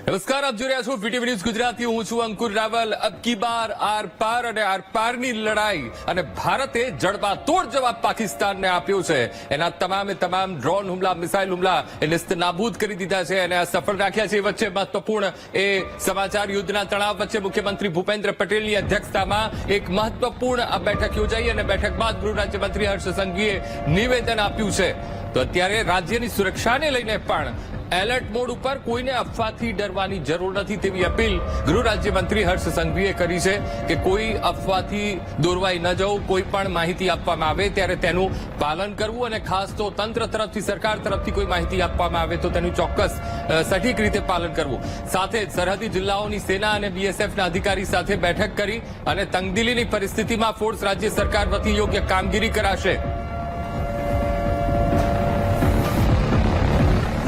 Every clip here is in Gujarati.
નમસ્કાર, આપ જોઈ રહ્યા છો વીટીવી ન્યૂઝ ગુજરાતી. હું છું અંકુર રાવલ. અબ કી બાર આર પાર અને આર પારની લડાઈ અને ભારતે જડબાતોડ જવાબ પાકિસ્તાનને આપ્યો છે. એના તમામે તમામ ડ્રોન હુમલા, મિસાઇલ હુમલા એ નેસ્તનાબૂદ કરી દીધા છે અને આ સફળ રાખ્યા છે. વચ્ચે મહત્વપૂર્ણ એ સમાચાર યુદ્ધના તણાવ વચ્ચે મુખ્યમંત્રી ભૂપેન્દ્ર પટેલની અધ્યક્ષતામાં એક મહત્વપૂર્ણ બેઠક યોજાઈ અને બેઠક બાદ ગૃહ રાજ્યમંત્રી હર્ષ સંઘવીએ નિવેદન આપ્યું છે. તો અત્યારે રાજ્યની સુરક્ષાને લઈને પણ એલર્ટ મોડ ઉપર કોઈને અફવાથી ડરવાની જરૂર નથી તેવી અપીલ ગૃહ રાજ્યમંત્રી હર્ષ સંઘવીએ કરી છે કે કોઈ અફવાથી દોરવાઈ ન જવું. કોઈ પણ માહિતી આપવામાં આવે ત્યારે તેનું પાલન કરવું અને ખાસ તો તંત્ર તરફથી, સરકાર તરફથી કોઈ માહિતી આપવામાં આવે તો તેનું ચોક્કસ સટીક રીતે પાલન કરવું. સાથે જ સરહદી જિલ્લાઓની સેના અને બીએસએફના અધિકારી સાથે બેઠક કરી અને તંગદિલીની પરિસ્થિતિમાં ફોર્સ રાજ્ય સરકાર વતી યોગ્ય કામગીરી કરાશે.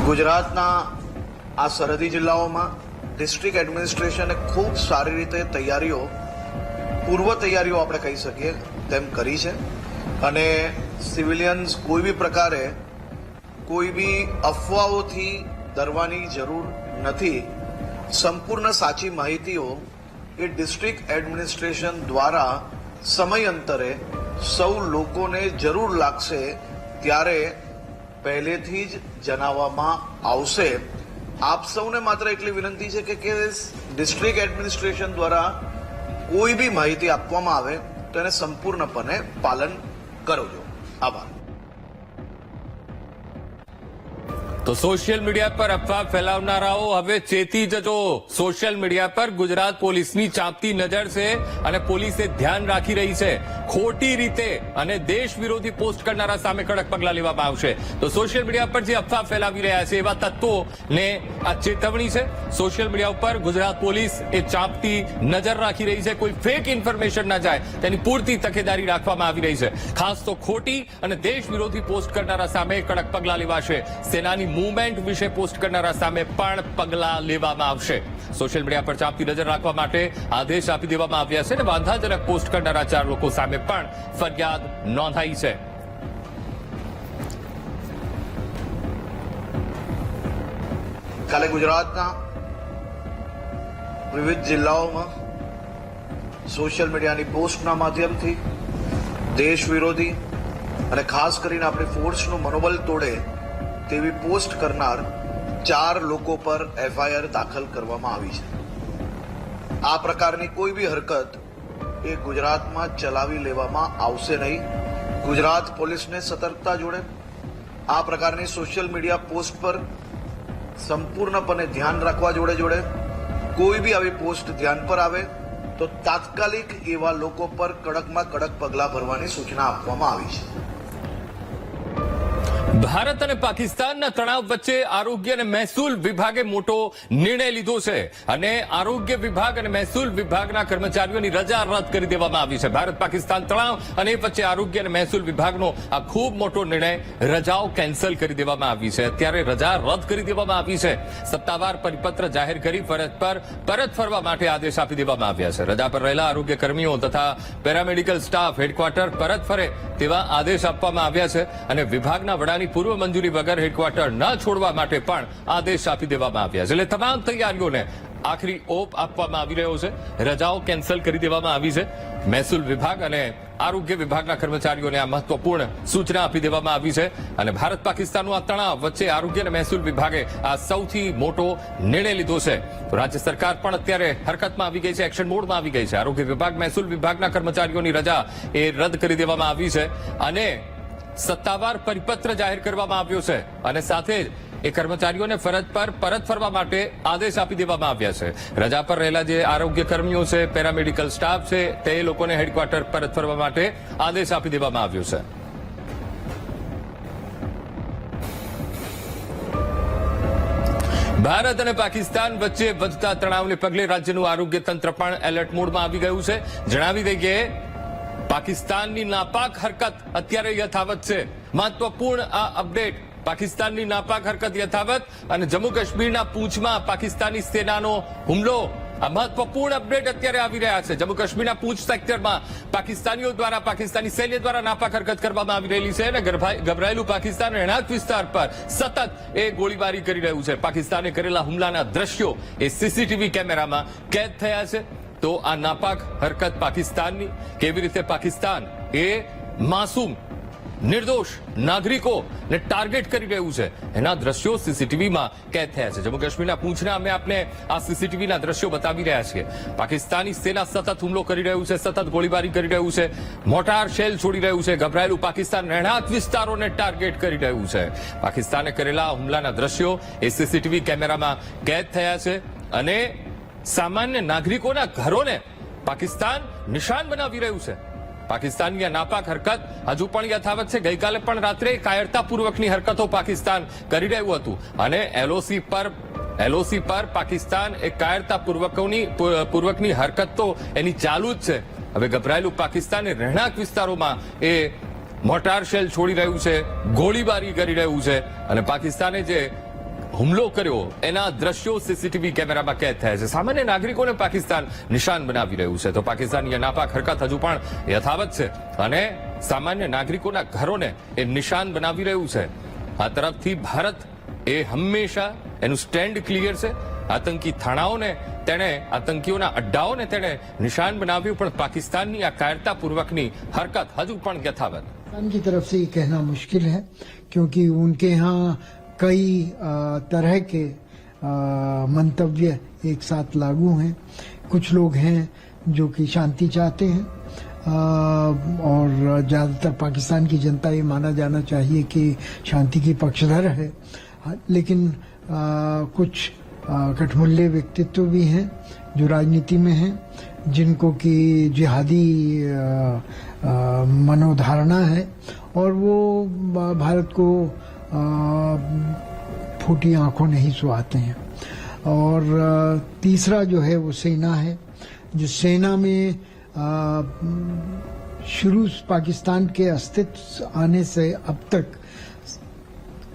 ગુજરાતના આ સરહદી જિલ્લાઓમાં ડિસ્ટ્રિક્ટ એડમિનિસ્ટ્રેશને ખૂબ સારી રીતે પૂર્વ તૈયારીઓ આપણે કહી શકીએ તેમ કરી છે અને સિવિલિયન્સ કોઈ બી પ્રકારે કોઈ બી અફવાઓથી ડરવાની જરૂર નથી. સંપૂર્ણ સાચી માહિતીઓ એ ડિસ્ટ્રિક્ટ એડમિનિસ્ટ્રેશન દ્વારા સમયાંતરે સૌ લોકોને જરૂર લાગશે ત્યારે પહેલેથી જ જણાવવામાં આવશે. આપ સૌને માત્ર એટલી વિનંતી છે કે ડિસ્ટ્રિક્ટ એડમિનિસ્ટ્રેશન દ્વારા કોઈ બી માહિતી આપવામાં આવે તો એને સંપૂર્ણપણે પાલન કરજો. આભાર. તો સોશિયલ મીડિયા પર અફવા ફેલાવનારાઓ હવે ચેતી જજો. સોશિયલ મીડિયા પર ગુજરાત પોલીસની ચાંપતી નજર છે અને પોલીસે ધ્યાન રાખી રહી છે. ખોટી રીતે અને દેશ વિરોધી પોસ્ટ કરનારા સામે કડક પગલાં લેવામાં આવશે. તો સોશિયલ મીડિયા પર જે અફવા ફેલાવી રહ્યા છે એવા તત્વોને આ ચેતવણી છે. સોશિયલ મીડિયા ઉપર ગુજરાત પોલીસ એ ચાંપતી નજર રાખી રહી છે. કોઈ ફેક ઇન્ફોર્મેશન ના જાય તેની પૂરતી તકેદારી રાખવામાં આવી રહી છે. ખાસ તો ખોટી અને દેશ વિરોધી પોસ્ટ કરનારા સામે કડક પગલાં લેવાશે. સેનાની મૂવમેન્ટ વિશે પોસ્ટ કરનારા સામે પણ પગલાં લેવામાં આવશે. સોશિયલ મીડિયા પર ચાંપતી નજર રાખવા માટે આદેશ આપી દેવામાં આવ્યા છે અને વાંધાજનક પોસ્ટ કરનારા 4 લોકો સામે પણ ફરિયાદ નોંધાઈ છે. કાલે ગુજરાતના વિવિધ જિલ્લાઓમાં સોશિયલ મીડિયાની પોસ્ટના માધ્યમથી દેશ વિરોધી અને ખાસ કરીને આપણી ફોર્સનું મનોબલ તોડે તેવી પોસ્ટ કરનાર 4 લોકો પર એફઆઈઆર દાખલ કરવામાં આવી છે. આ પ્રકારની કોઈ બી હરકત એ ગુજરાતમાં ચલાવી લેવામાં આવશે નહીં. ગુજરાત પોલીસને સતર્કતા જોડે આ પ્રકારની સોશિયલ મીડિયા પોસ્ટ પર સંપૂર્ણપણે ધ્યાન રાખવા જોડે કોઈ બી આવી પોસ્ટ ધ્યાન પર આવે તો તાત્કાલિક એવા લોકો પર કડકમાં કડક પગલાં ભરવાની સૂચના આપવામાં આવી છે. ભારત અને પાકિસ્તાનના તણાવ વચ્ચે આરોગ્ય અને મહેસૂલ વિભાગે મોટો નિર્ણય લીધો છે અને આરોગ્ય વિભાગ અને મહેસૂલ વિભાગના કર્મચારીઓની રજા રદ કરી દેવામાં આવી છે. ભારત પાકિસ્તાન તણાવ અને એ વચ્ચે આરોગ્ય અને મહેસૂલ વિભાગનો આ ખૂબ મોટો નિર્ણય. રજાઓ કેન્સલ કરી દેવામાં આવી છે. અત્યારે રજા રદ કરી દેવામાં આવી છે. સત્તાવાર પરિપત્ર જાહેર કરી ફરજ પર પરત ફરવા માટે આદેશ આપી દેવામાં આવ્યા છે. રજા પર રહેલા આરોગ્ય કર્મીઓ તથા પેરામેડિકલ સ્ટાફ હેડક્વાર્ટર પરત ફરે તેવા આદેશ આપવામાં આવ્યા છે અને વિભાગના વડાની પૂર્વ મંજૂરી વગર હેડક્વાર્ટર ન છોડવા માટે પણ આદેશ આપી દેવામાં આવ્યા છે. એટલે તમામ તૈયારીઓને આખરી ઓપ આપવામાં આવી રહ્યો છે. રજાઓ કેન્સલ કરી દેવામાં આવી છે. મહેસૂલ વિભાગ અને આરોગ્ય વિભાગના કર્મચારીઓને આ મહત્વપૂર્ણ સૂચના આપી દેવામાં આવી છે અને ભારત પાકિસ્તાનનું આ તણાવ વચ્ચે આરોગ્ય અને મહેસૂલ વિભાગે આ સૌથી મોટો નિર્ણય લીધો છે. રાજ્ય સરકાર પણ અત્યારે હરકતમાં આવી ગઈ છે, એક્શન મોડમાં આવી ગઈ છે. આરોગ્ય વિભાગ, મહેસૂલ વિભાગના કર્મચારીઓની રજા એ રદ કરી દેવામાં આવી છે અને સત્તાવાર પરિપત્ર જાહેર કરવામાં આવ્યો છે અને સાથે જ એ કર્મચારીઓને ફરજ પર પરત ફરવા માટે આદેશ આપી દેવામાં આવ્યા છે. રજા પર રહેલા જે આરોગ્ય કર્મીઓ છે, પેરામેડિકલ સ્ટાફ છે, તે લોકોને હેડક્વાર્ટર પરત ફરવા માટે આદેશ આપી દેવામાં આવ્યો છે. ભારત અને પાકિસ્તાન વચ્ચે વધતા તણાવને પગલે રાજ્યનું આરોગ્ય તંત્ર પણ એલર્ટ મોડમાં આવી ગયું છે. જણાવી દઈએ પાકિસ્તાનની નાપાક હરકત અત્યારે યથાવત છે. મહત્વપૂર્ણ આ અપડેટ. પાકિસ્તાનની નાપાક હરકત યથાવત અને જમ્મુ કાશ્મીરના પૂંછમાં પાકિસ્તાની સેનાનો હુમલો આ મહત્વપૂર્ણ અપડેટ અત્યારે આવી રહ્યા છે. જમ્મુ કાશ્મીરના પૂંછ સેક્ટરમાં પાકિસ્તાનીઓ દ્વારા પાકિસ્તાની સૈન્ય દ્વારા નાપાક હરકત કરવામાં આવી રહેલી છે અને ગભરાયેલું પાકિસ્તાન રહેણાંક વિસ્તાર પર સતત એ ગોળીબારી કરી રહ્યું છે. પાકિસ્તાને કરેલા હુમલાના દ્રશ્યો એ સીસીટીવી કેમેરામાં કેદ થયા છે. તો આ નાપાક હરકત પાકિસ્તાનની, કેવી રીતે પાકિસ્તાન એ માસૂમ નિર્દોષ નાગરિકોને ટાર્ગેટ કરી રહ્યું છે, એના દ્રશ્યો સીસીટીવીમાં કેદ થયા છે. જમ્મુ કાશ્મીરના પૂંછના અમે આપને આ સીસીટીવીના દ્રશ્યો બતાવી રહ્યા છીએ. પાકિસ્તાની સેના સતત હુમલો કરી રહ્યું છે, સતત ગોળીબારી કરી રહ્યું છે, મોટાર શેલ છોડી રહ્યું છે, ગભરાયેલું પાકિસ્તાન રહેણાંક વિસ્તારોને ટાર્ગેટ કરી રહ્યું છે. પાકિસ્તાને કરેલા હુમલાના દ્રશ્યો એ સીસીટીવી કેમેરામાં કેદ થયા છે અને સામાન્ય નાગરિકોના ઘરોને પાકિસ્તાન નિશાન બનાવી રહ્યું છે. પાકિસ્તાનની આ નાપાક હરકત હજુ પણ યથાવત છે. ગઈકાલે પણ રાત્રે કાયરતાપૂર્વકની હરકતો પાકિસ્તાન કરી રહ્યું હતું અને એલઓસી પર પાકિસ્તાન એ કાયરતાપૂર્વકની હરકત તો એની ચાલુ જ છે. હવે ગભરાયેલું પાકિસ્તાન એ રહેણાંક વિસ્તારોમાં એ મોટાર શેલ છોડી રહ્યું છે, ગોળીબારી કરી રહ્યું છે અને પાકિસ્તાને જે હુમલો કર્યો એના દ્રશ્યો સીસીટીવી કેમેરામાં કેદ થયા છે. સામાન્ય નાગરિકોને પાકિસ્તાન નિશાન બનાવી રહ્યું છે. તો પાકિસ્તાનની નાપાક હરકત હજુ પણ યથાવત છે અને સામાન્ય નાગરિકોના ઘરોને એ નિશાન બનાવી રહ્યું છે. આ તરફથી ભારત એ હંમેશા એનું સ્ટેન્ડ ક્લિયર છે. આતંકી થાણાઓને તેણે, આતંકીઓના અડ્ડાઓને તેણે નિશાન બનાવ્યું, પણ પાકિસ્તાનની આ કાયરતાપૂર્વકની હરકત હજુ પણ યથાવત. पाकिस्तान की तरफ से ये कहना मुश्किल है क्योंकि उनके यहाँ कई तरह के मंतव्य एक साथ लागू हैं. कुछ लोग हैं जो कि शांति चाहते हैं और ज़्यादातर पाकिस्तान की जनता ये माना जाना चाहिए कि शांति की पक्षधर है. लेकिन कुछ कठमुल्ले व्यक्तित्व भी हैं जो राजनीति में हैं, जिनको कि जिहादी मनोधारणा है और वो भारत को फूटी आंखों नहीं सुहाते हैं. और तीसरा जो है वो सेना है. जो सेना में शुरू पाकिस्तान के अस्तित्व आने से अब तक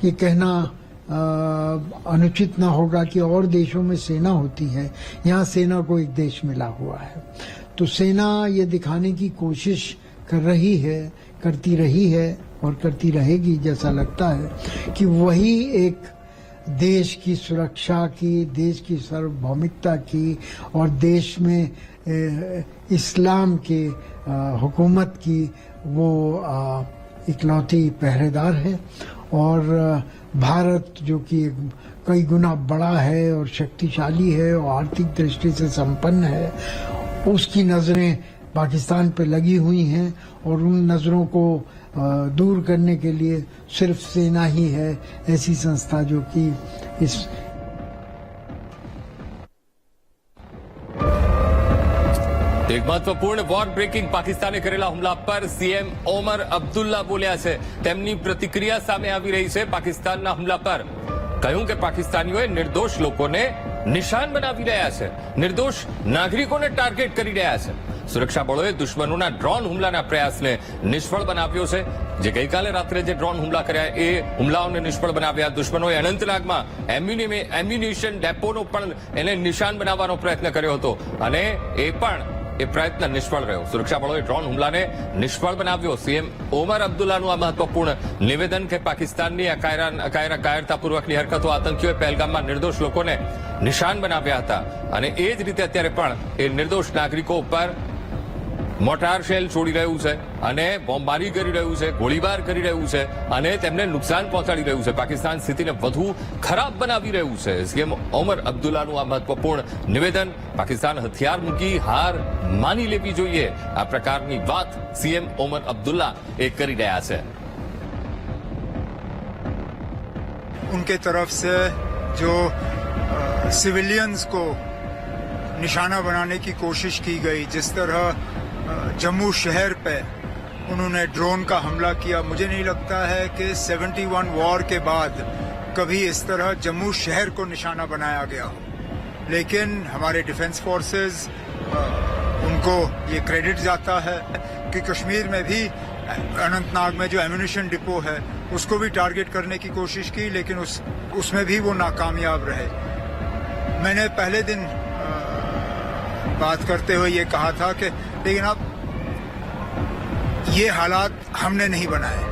ये कहना अनुचित ना होगा कि और देशों में सेना होती है, यहाँ सेना को एक देश मिला हुआ है. तो सेना ये दिखाने की कोशिश कर रही है, करती रही है और करती रहेगी, जैसा लगता है कि वही एक देश की सुरक्षा की, देश की सार्वभौमिकता की और देश में इस्लाम के हुकूमत की वो इकलौती पहरेदार है. और भारत जो कि कई गुना बड़ा है और शक्तिशाली है और आर्थिक दृष्टि से संपन्न है, उसकी नजरें पाकिस्तान पे लगी हुई हैं और उन नजरों को दूर करने के लिए सिर्फ सेना ही है ऐसी संस्था जो कि इस એક મહત્વપૂર્ણ વોર બ્રેકિંગ પાકિસ્તાને કરેલા હુમલા પર સીએમ ઓમર અબ્દુલ્લા બોલ્યા છે. તેમની પ્રતિક્રિયા સામે આવી રહી છે. પાકિસ્તાનના હુમલા પર કહ્યું કે પાકિસ્તાનીઓએ નિર્દોષ લોકોને નિશાન બનાવી રહ્યા છે, નિર્દોષ નાગરિકોને ટાર્ગેટ કરી રહ્યા છે. સુરક્ષા બળોએ દુશ્મનોના ડ્રોન હુમલાના પ્રયાસને નિષ્ફળ બનાવ્યો છે. જે ગઈકાલે રાત્રે જે ડ્રોન હુમલા કર્યા એ હુમલાઓને નિષ્ફળ બનાવ્યા. દુશ્મનોએ અનંતનાગમાં એમ્યુનિશન ડેપોનો પણ એને નિશાન બનાવવાનો પ્રયત્ન કર્યો હતો અને એ પ્રયત્ન નિષ્ફળ રહ્યો. સુરક્ષા બળોએ ડ્રોન હુમલાને નિષ્ફળ બનાવ્યો. સીએમ ઓમર અબ્દુલ્લાનું આ મહત્વપૂર્ણ નિવેદન કે પાકિસ્તાનની આ કાયરતાપૂર્વકની હરકતો, આતંકીઓએ પહેલગામમાં નિર્દોષ લોકોને નિશાન બનાવ્યા હતા અને એ જ રીતે અત્યારે પણ એ નિર્દોષ નાગરિકો ઉપર મોટાર શેલ છોડી રહ્યું છે અને બોમ્બારી કરી રહ્યું છે, ગોળીબાર કરી રહ્યું છે અને તેમને નુકસાન પહોંચાડી રહ્યું છે. પાકિસ્તાન સ્થિતિને વધુ ખરાબ બનાવી રહ્યું છે. સીએમ ઓમર અબ્દુલ્લાનું આ મહત્વપૂર્ણ નિવેદન. પાકિસ્તાન હથિયાર મૂકી હાર માની લેવી જોઈએ, આ પ્રકારની વાત સીએમ ઓમર અબ્દુલ્લા એ કરી રહ્યા છે. उनके तरफ से जो सिविलियंस को निशाना बनाने की कोशिश की गई, जिस तरह जम्मू शहर पे उन्होंने ड्रोन का हमला किया, मुझे नहीं लगता है कि 71 वॉर के बाद कभी इस तरह जम्मू शहर को निशाना बनाया गया हो. लेकिन हमारे डिफेंस फोर्सेस उनको ये क्रेडिट जाता है कि कश्मीर में भी अनंतनाग में जो एम्यूनिशन डिपो है उसको भी टारगेट करने की कोशिश की, लेकिन उसमें भी वो नाकामयाब रहे. मैंने पहले दिन बात करते हुए ये कहा था कि लेकिन अब ये हालात हमने नहीं बनाए।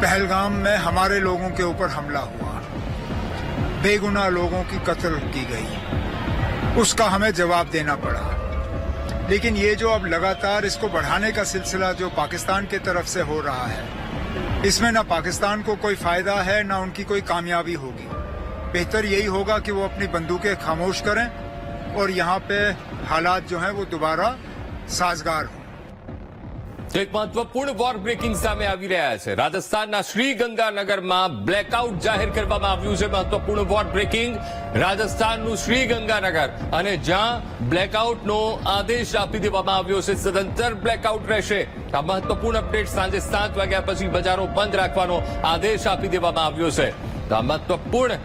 पहलगाम में हमारे लोगों के ऊपर हमला हुआ, बेगुनाह लोगों की कत्ल की गई, उसका हमें जवाब देना पड़ा। लेकिन ये जो अब लगातार इसको बढ़ाने का सिलसिला जो पाकिस्तान की तरफ से हो रहा है, इसमें ना पाकिस्तान को कोई फायदा है ना उनकी कोई कामयाबी होगी। बेहतर यही होगा कि वो अपनी बंदूकें खामोश करें और यहाँ पे हालात जो हैं वो दोबारा साजगार हों। તો એક મહત્વપૂર્ણ વોર બ્રેકિંગ સામે આવી રહ્યા છે। રાજસ્થાનના શ્રીગંગાનગરમાં બ્લેકઆઉટ જાહેર કરવામાં આવ્યું છે। મહત્વપૂર્ણ વોર બ્રેકિંગ રાજસ્થાનનું શ્રીગંગાનગર, અને જ્યાં બ્લેકઆઉટનો આદેશ આપી દેવામાં આવ્યો છે, સદંતર બ્લેકઆઉટ રહેશે। આ મહત્વપૂર્ણ અપડેટ સાંજે 7 વાગ્યા પછી બજારો બંધ રાખવાનો આદેશ આપી દેવામાં આવ્યો છે। તો આ મહત્વપૂર્ણ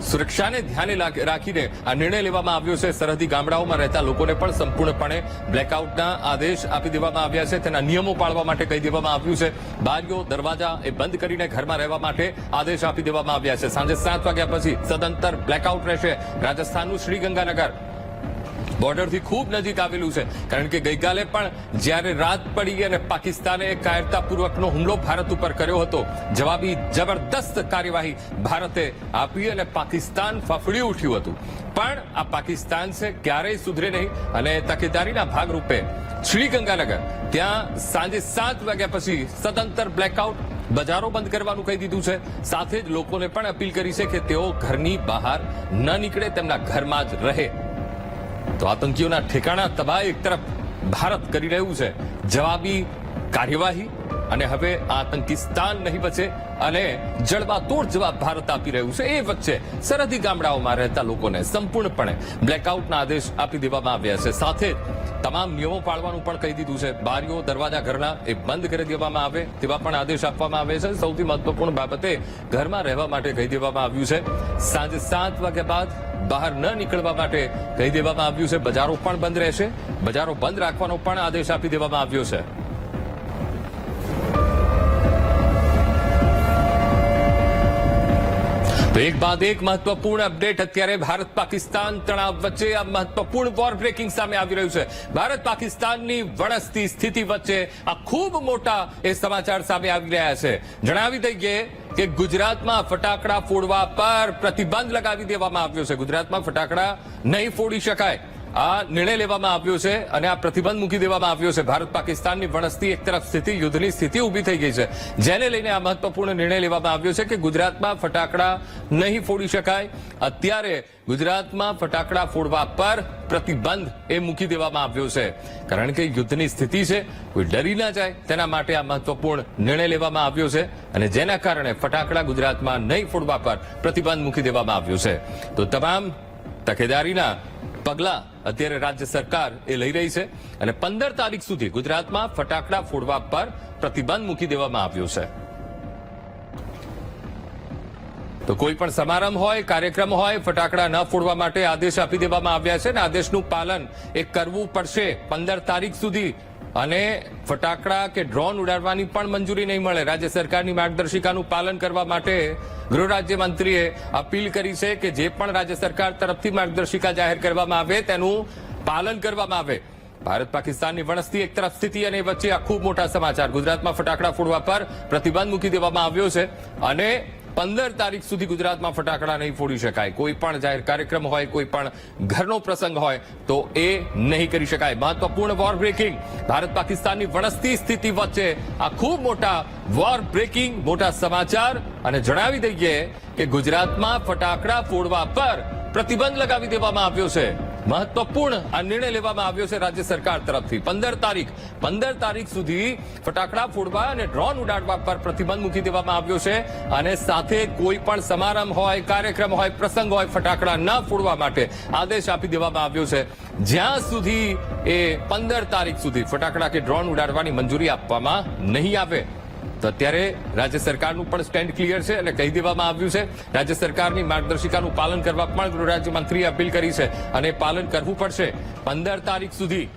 સુરક્ષાને ધ્યાને રાખીને આ નિર્ણય લેવામાં આવ્યો છે। સરહદી ગામડાઓમાં રહેતા લોકોને પણ સંપૂર્ણપણે બ્લેકઆઉટના આદેશ આપી દેવામાં આવ્યા છે। તેના નિયમો પાળવા માટે કહી દેવામાં આવ્યું છે। બારીઓ દરવાજા એ બંધ કરીને ઘરમાં રહેવા માટે આદેશ આપી દેવામાં આવ્યા છે। સાંજે 7 વાગ્યા પછી સદંતર બ્લેકઆઉટ રહેશે। રાજસ્થાનનું શ્રીગંગાનગર બોર્ડરથી ખૂબ નજીક આવેલું છે, કારણ કે ગઈકાલે પણ જ્યારે રાત પડી અને પાકિસ્તાને કાયરતાપૂર્વકનો હુમલો ભારત ઉપર કર્યો હતો, જવાબી જબરદસ્ત કાર્યવાહી ભારતે આપી અને પાકિસ્તાન ફફડી ઉઠ્યું હતું। પણ આ પાકિસ્તાન છે ક્યારેય સુધરે નહીં, અને તકેદારીના ભાગરૂપે શ્રીગંગાનગર ત્યાં સાંજે 7 વાગ્યા પછી સદંતર બ્લેકઆઉટ, બજારો બંધ કરવાનું કહી દીધું છે। સાથે જ લોકોને પણ અપીલ કરી છે કે તેઓ ઘરની બહાર ન નીકળે, તેમના ઘરમાં જ રહે। તો આતંકીઓના ઠેકાણા તબાહ એક તરફ ભારત કરી રહ્યું છે, જવાબી કાર્યવાહી, અને હવે આતંકિસ્તાન નહીં બચે અને જડબાતોડ જવાબ ભારત આપી રહ્યું છે। એ વચ્ચે સરહદી ગામડાઓમાં રહેતા લોકોને સંપૂર્ણપણે બ્લેકઆઉટના આદેશ આપી દેવામાં આવ્યા છે। સાથે જ તમામ નિયમો પાળવાનું પણ કહી દીધું છે। બારીઓ દરવાજા ઘરના એ બંધ કરી દેવામાં આવે તેવા પણ આદેશ આપવામાં આવે છે। સૌથી મહત્વપૂર્ણ બાબતે ઘરમાં રહેવા માટે કહી દેવામાં આવ્યું છે। સાંજે 7 વાગ્યા બાદ બહાર ન નીકળવા માટે કહી દેવામાં આવ્યું છે। બજારો પણ બંધ રહેશે, બજારો બંધ રાખવાનો પણ આદેશ આપી દેવામાં આવ્યો છે। તો એક બાદ એક મહત્વપૂર્ણ અપડેટ અત્યારે ભારત પાકિસ્તાન તણાવ વચ્ચે આ મહત્વપૂર્ણ વોર બ્રેકિંગ સામે આવી રહ્યું છે। ભારત પાકિસ્તાનની વણસતી સ્થિતિ વચ્ચે આ ખૂબ મોટા એ સમાચાર સામે આવી રહ્યા છે। જણાવી દઈએ કે ગુજરાતમાં ફટાકડા ફોડવા પર પ્રતિબંધ લગાવી દેવામાં આવ્યો છે। ગુજરાતમાં ફટાકડા નહીં ફોડી શકાય, આ નિર્ણય લેવામાં આવ્યો છે અને આ પ્રતિબંધ મૂકી દેવામાં આવ્યો છે। ભારત પાકિસ્તાનની વણસતી એક તરફ સ્થિતિ, યુદ્ધની સ્થિતિ ઉભી થઈ ગઈ છે, જેને લઈને આ મહત્વપૂર્ણ નિર્ણય લેવામાં આવ્યો છે કે ગુજરાતમાં ફટાકડા નહીં ફોડી શકાય। અત્યારે ગુજરાતમાં ફટાકડા ફોડવા પર પ્રતિબંધ એ મૂકી દેવામાં આવ્યો છે, કારણ કે યુદ્ધની સ્થિતિ છે, કોઈ ડરી ના જાય તેના માટે આ મહત્વપૂર્ણ નિર્ણય લેવામાં આવ્યો છે, અને જેના કારણે ફટાકડા ગુજરાતમાં નહીં ફોડવા પર પ્રતિબંધ મૂકી દેવામાં આવ્યો છે। તો તમામ તકેદારીના પગલા અત્યારે રાજ્ય સરકાર એ લઈ રહી છે, અને 15 તારીખ સુધી ગુજરાતમાં ફટાકડા ફોડવા પર પ્રતિબંધ મૂકી દેવામાં આવ્યો છે। તો કોઈ પણ સમારંભ હોય, કાર્યક્રમ હોય, ફટાકડા ન ફોડવા માટે આદેશ આપી દેવામાં આવ્યા છે, અને આદેશનું પાલન એ કરવું પડશે 15 તારીખ સુધી। અને ફટાકડા કે ડ્રોન ઉડાડવાની પણ મંજૂરી નહીં મળે। રાજ્ય સરકારની માર્ગદર્શિકાનું પાલન કરવા માટે ગૃહ રાજ્યમંત્રીએ અપીલ કરી છે કે જે પણ રાજ્ય સરકાર તરફથી માર્ગદર્શિકા જાહેર કરવામાં આવે તેનું પાલન કરવામાં આવે। ભારત પાકિસ્તાનની વણસતી એક તરફ સ્થિતિ, અને વચ્ચે આ ખૂબ મોટા સમાચાર। ગુજરાતમાં ફટાકડા ફોડવા પર પ્રતિબંધ મૂકી દેવામાં આવ્યો છે, અને 15 તારીખ સુધી ગુજરાતમાં ફટાકડા નહીં ફોડી શકાય। કોઈ પણ જાહેર કાર્યક્રમ હોય, કોઈ પણ ઘરનો પ્રસંગ હોય તો એ નહીં કરી શકાય। મહત્વપૂર્ણ વોર બ્રેકિંગ, ભારત પાકિસ્તાનની વણસતી સ્થિતિ વચ્ચે આ ખૂબ મોટા વોર બ્રેકિંગ, મોટા સમાચાર, અને જણાવી દઈએ કે ગુજરાતમાં ફટાકડા ફોડવા પર પ્રતિબંધ લગાવી દેવામાં આવ્યો છે। મહત્વપૂર્ણ આ નિર્ણય લેવામાં આવ્યો છે રાજ્ય સરકાર તરફથી। 15 તારીખ સુધી ફટાકડા ફોડવા અને ડ્રોન ઉડાડવા પર પ્રતિબંધ મૂકી દેવામાં આવ્યો છે, અને સાથે કોઈ પણ સમારંભ હોય, કાર્યક્રમ હોય, પ્રસંગ હોય, ફટાકડા ન ફોડવા માટે આદેશ આપી દેવામાં આવ્યો છે, જ્યાં સુધી એ 15 તારીખ સુધી ફટાકડા કે ડ્રોન ઉડાડવાની મંજૂરી આપવામાં નહીં આવે। તો અત્યારે રાજ્ય સરકારનું પણ સ્ટેન્ડ ક્લિયર છે, અને કહી દેવામાં આવ્યું છે રાજ્ય સરકારની માર્ગદર્શિકાનું પાલન કરવા પણ ગૃહ રાજ્યમંત્રીએ અપીલ કરી છે, અને પાલન કરવું પડશે 15 તારીખ સુધી।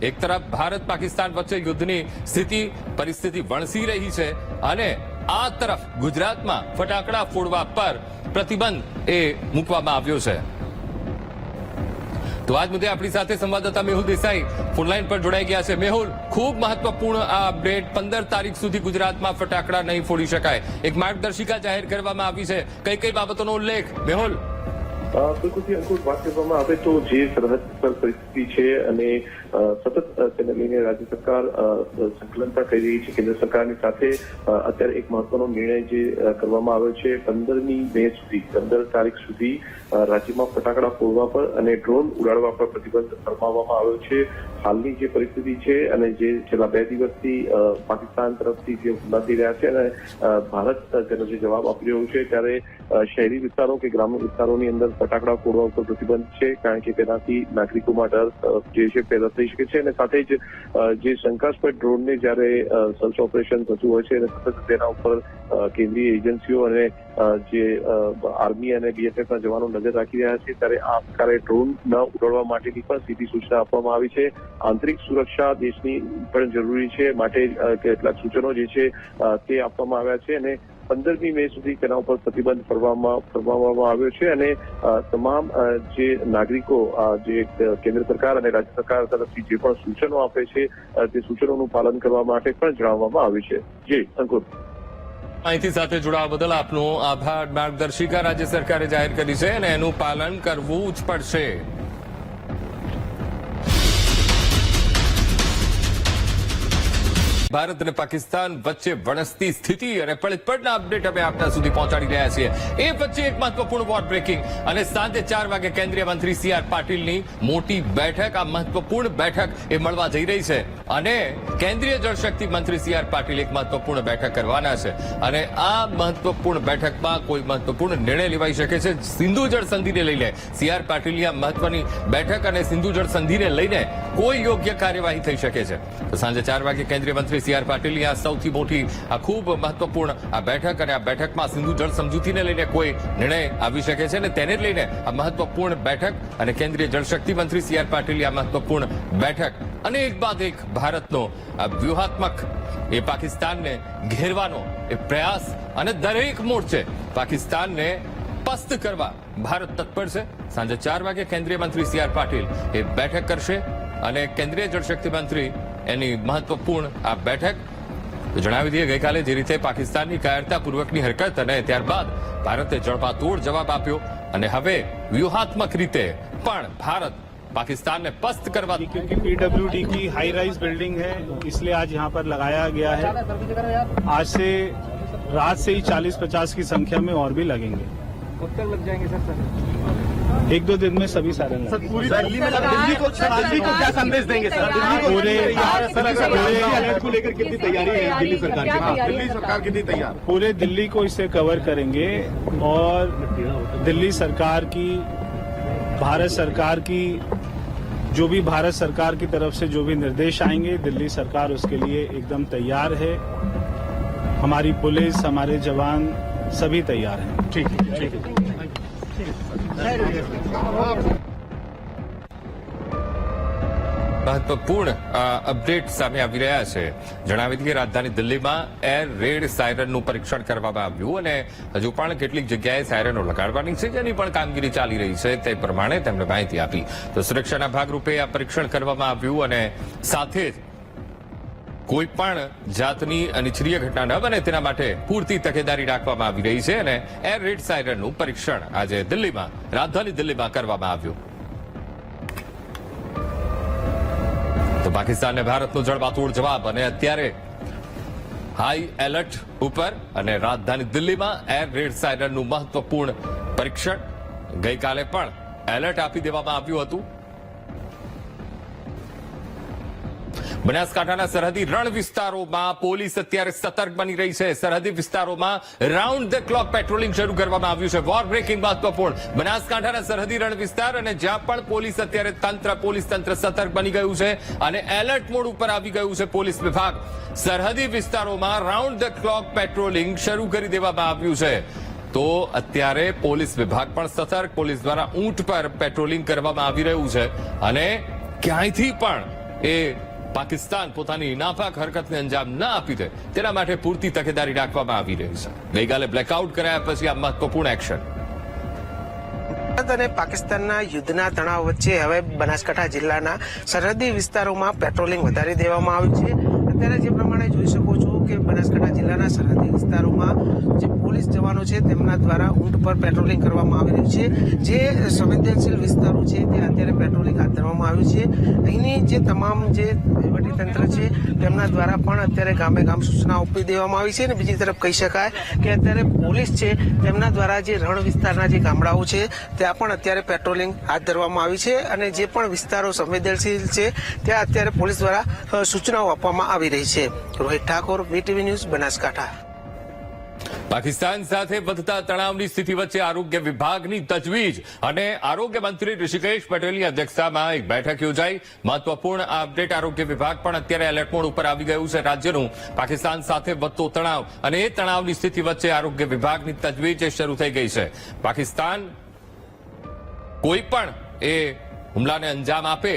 એક તરફ ભારત પાકિસ્તાન વચ્ચે યુદ્ધની સ્થિતિ, પરિસ્થિતિ વણસી રહી છે, અને આ તરફ ગુજરાતમાં ફટાકડા ફોડવા પર પ્રતિબંધ એ મૂકવામાં આવ્યો છે। તો આજ મુદ્દે આપણી સાથે સંવાદદાતા મેહુલ દેસાઈ ફોનલાઈન પર જોડાઈ ગયા છે. મેહુલ, ખૂબ મહત્વપૂર્ણ આ અપડેટ. 15 તારીખ સુધી ગુજરાતમાં ફટાકડા નહીં ફોડી શકાય. એક માર્ગદર્શિકા જાહેર કરવામાં આવી છે. કઈ કઈ બાબતોનો ઉલ્લેખ, મેહુલ? બિલકુલથી અંકુર, વાત કરવામાં આવે તો જે સરહદ પર પરિસ્થિતિ છે અને સતત તેને લઈને રાજ્ય સરકાર સંકલનતા કરી રહી છે કેન્દ્ર સરકારની સાથે. અત્યારે એક મહત્વનો નિર્ણય જે કરવામાં આવ્યો છે, 15મી મે સુધી, 15 તારીખ સુધી રાજ્યમાં ફટાકડા ફોડવા પર અને ડ્રોન ઉડાડવા પર પ્રતિબંધ ફરમાવવામાં આવ્યો છે. હાલની જે પરિસ્થિતિ છે અને જે છેલ્લા 2 દિવસથી પાકિસ્તાન તરફથી જે હુમલા થઈ રહ્યા છે અને ભારત તેનો જે જવાબ આપી રહ્યું છે, ત્યારે શહેરી વિસ્તારો કે ગ્રામ્ય વિસ્તારોની અંદર ફટાકડા ફોડવા ઉપર પ્રતિબંધ છે, કારણ કે તેનાથી નાગરિકોમાં ડર જે છે પેદા થઈ શકે છે. અને સાથે જ જે શંકાસ્પદ ડ્રોનને જ્યારે સર્ચ ઓપરેશન થતું હોય છે અને સતત તેના ઉપર કેન્દ્રીય એજન્સીઓ અને જે આર્મી અને બીએસએફના જવાનો નજર રાખી રહ્યા છે, ત્યારે આ પ્રકારે ડ્રોન ન ઉડાડવા માટેની પણ સીધી સૂચના આપવામાં આવી છે. આંતરિક સુરક્ષા દેશની પણ જરૂરી છે, માટે કેટલાક સૂચનો જે છે તે આપવામાં આવ્યા છે અને 15મી મે સુધી તેના ઉપર પ્રતિબંધ ફરમાવવામાં આવ્યો છે. અને તમામ જે નાગરિકો જે કેન્દ્ર સરકાર અને રાજ્ય સરકાર તરફથી જે પણ સૂચનો આપે છે, તે સૂચનોનું પાલન કરવા માટે પણ જણાવવામાં આવ્યું છે. જી અંકુર. માહિતી સાથે જોડાવા બદલ આપનો આભાર. માર્ગદર્શિકા રાજ્ય સરકારે જાહેર કરી છે અને એનું પાલન કરવું જ પડશે. ભારત અને પાકિસ્તાન વચ્ચે વણસતી સ્થિતિ અને પળના અપડેટ અમે આપના સુધી પહોંચાડી રહ્યા છીએ. એ વચ્ચે એક મહત્વપૂર્ણ વોર બ્રેકિંગ અને સાંજે 4 વાગે કેન્દ્રીય મંત્રી CR પાટીલની મોટી બેઠક. આ મહત્વપૂર્ણ બેઠક એ મળવા જઈ રહી છે અને કેન્દ્રીય જળશક્તિ મંત્રી CR પાટીલ એક મહત્વપૂર્ણ બેઠક કરવાના છે અને આ મહત્વપૂર્ણ બેઠકમાં કોઈ મહત્વપૂર્ણ નિર્ણય લેવાઈ શકે છે. સિંધુ જળ સંધિને લઈને CR પાટીલની આ મહત્વની બેઠક અને સિંધુ જળ સંધિને લઈને કોઈ યોગ્ય કાર્યવાહી થઈ શકે છે. તો સાંજે 4 વાગે કેન્દ્રીય મંત્રી CR પાટીલની આ સૌથી મોટી, આ ખૂબ મહત્વપૂર્ણ આ બેઠક અને આ બેઠકમાં સિંધુ જળ સમજૂતીને લઈને કોઈ નિર્ણય આવી શકે છે અને તેને લઈને આ મહત્વપૂર્ણ બેઠક અને કેન્દ્રીય જળશક્તિ મંત્રી CR પાટીલની આ મહત્વપૂર્ણ બેઠક અને એક બાદ એક ભારતનો આ વ્યૂહાત્મક એ પાકિસ્તાનને ઘેરવાનો એ પ્રયાસ અને દરેક મોરચે પાકિસ્તાનને પસ્ત કરવા ભારત તત્પર છે. સાંજે 4 વાગે કેન્દ્રીય મંત્રી CR પાટીલ એ બેઠક કરશે અને કેન્દ્રીય જળશક્તિ મંત્રી એની મહત્વપૂર્ણ આ બેઠક. જણાવી દઈએ, ગઈકાલે જે રીતે પાકિસ્તાનની કાયરતાપૂર્વકની હરકત અને ત્યારબાદ ભારતે જડબાતોડ જવાબ આપ્યો અને હવે વ્યૂહાત્મક રીતે પણ ભારત पाकिस्तान ने पस्त करवा दी. क्योंकि पीडब्ल्यूडी की हाई राइज बिल्डिंग है, इसलिए आज यहाँ पर लगाया गया है. आज से रात से ही 40-50 की संख्या में और भी लगेंगे. कब तक लग जाएंगे सर? 1-2 दिन में सभी सारे लगेंगे. पूरी दिल्ली में दिल्ली को क्या संदेश देंगे सर? पूरे को लेकर कितनी तैयारी है दिल्ली सरकार की? दिल्ली सरकार कितनी तैयार? पूरे दिल्ली को इससे कवर करेंगे और दिल्ली सरकार की, भारत सरकार की, जो भी भारत सरकार की तरफ से जो भी निर्देश आएंगे, दिल्ली सरकार उसके लिए एकदम तैयार है. हमारी पुलिस, हमारे जवान सभी तैयार हैं. ठीक है, ठीक है. મહત્વપૂર્ણ અપડેટ સામે આવી રહ્યા છે. જણાવી દઈએ, રાજધાની દિલ્હીમાં એર રેડ સાયરનનું પરીક્ષણ કરવામાં આવ્યું અને હજુ પણ કેટલીક જગ્યાએ સાયરનો લગાડવાની છે, જેની પણ કામગીરી ચાલી રહી છે. તે પ્રમાણે તેમણે માહિતી આપી. તો સુરક્ષાના ભાગરૂપે આ પરીક્ષણ કરવામાં આવ્યું અને સાથે જ કોઈ પણ જાતની અનિચ્છનીય ઘટના ન બને તેના માટે પૂરતી તકેદારી રાખવામાં આવી રહી છે અને એર રેડ સાયરનનું પરીક્ષણ આજે દિલ્હીમાં, રાજધાની દિલ્હીમાં કરવામાં આવ્યું. તો પાકિસ્તાનને ભારતનો જડબાતોડ જવાબ અને અત્યારે હાઈ એલર્ટ ઉપર અને રાજધાની દિલ્હીમાં એર રેડ સાયરનનું મહત્વપૂર્ણ પરીક્ષણ. ગઈકાલે પણ એલર્ટ આપી દેવામાં આવ્યું હતું. બનાસકાંઠાના સરહદી રણ વિસ્તારોમાં પોલીસ અત્યારે સતર્ક બની રહી છે. સરહદી વિસ્તારોમાં રાઉન્ડ ધ ક્લોક પેટ્રોલિંગ શરૂ કરવામાં આવ્યું છે. વોર બ્રેકિંગ મહત્વપૂર્ણ બનાસકાંઠાના સરહદી રણ વિસ્તાર અને જ્યાં પણ પોલીસ અત્યારે પોલીસ તંત્ર સતર્ક બની ગયું છે અને એલર્ટ મોડ ઉપર આવી ગયું છે પોલીસ વિભાગ. સરહદી વિસ્તારોમાં રાઉન્ડ ધ ક્લોક પેટ્રોલિંગ શરૂ કરી દેવામાં આવ્યું છે. તો અત્યારે પોલીસ વિભાગ પણ સતર્ક, પોલીસ દ્વારા ઊંટ પર પેટ્રોલિંગ કરવામાં આવી રહ્યું છે અને ક્યાંયથી પણ એ પાકિસ્તાન પોતાની નાપાક હરકતને અંજામ ન આપી દે તેના માટે પૂરતી તકેદારી રાખવામાં આવી રહી છે. ગઈકાલે બ્લેકઆઉટ કરાયા પછી આ મહત્વપૂર્ણ એક્શન. ભારત અને પાકિસ્તાનના યુદ્ધના તણાવ વચ્ચે હવે બનાસકાંઠા જિલ્લાના સરહદી વિસ્તારોમાં પેટ્રોલિંગ વધારી દેવામાં આવ્યું છે. અત્યારે જે પ્રમાણે જોઈ શકો છો કે બનાસકાંઠા જિલ્લાના સરહદી વિસ્તારોમાં જે પોલીસ જવાનો છે તેમના દ્વારા ઊંટ પર પેટ્રોલિંગ કરવામાં આવી રહ્યું છે. જે સંવેદનશીલ વિસ્તારો છે ત્યાં અત્યારે પેટ્રોલિંગ હાથ ધરવામાં આવ્યું છે. અહીંની જે તમામ જે વહીવટીતંત્ર છે તેમના દ્વારા પણ અત્યારે ગામે ગામ સૂચના આપી દેવામાં આવી છે. અને બીજી તરફ કહી શકાય કે અત્યારે પોલીસ છે તેમના દ્વારા જે રણ વિસ્તારના જે ગામડાઓ છે ત્યાં પણ અત્યારે પેટ્રોલિંગ હાથ ધરવામાં આવી છે. અને જે પણ વિસ્તારો સંવેદનશીલ છે ત્યાં અત્યારે પોલીસ દ્વારા સૂચનાઓ આપવામાં આવી રહી છે. Rohit Thakor, VTV news, Banaskantha. પાકિસ્તાન સાથે વધતા તણાવની સ્થિતિ વચ્ચે આરોગ્ય વિભાગની તજવીજ અને આરોગ્ય મંત્રી ઋષિકેશ પટેલની અધ્યક્ષતામાં એક બેઠક યોજાઈ. મહત્વપૂર્ણ અપડેટ, આરોગ્ય વિભાગ પણ અત્યારે એલર્ટ મોડ ઉપર આવી ગયું છે રાજ્યનું. પાકિસ્તાન સાથે વધતો તણાવ અને એ તણાવની સ્થિતિ વચ્ચે આરોગ્ય વિભાગની તજવીજ શરૂ થઈ ગઈ છે. પાકિસ્તાન કોઈ પણ એ હુમલાને અંજામ આપે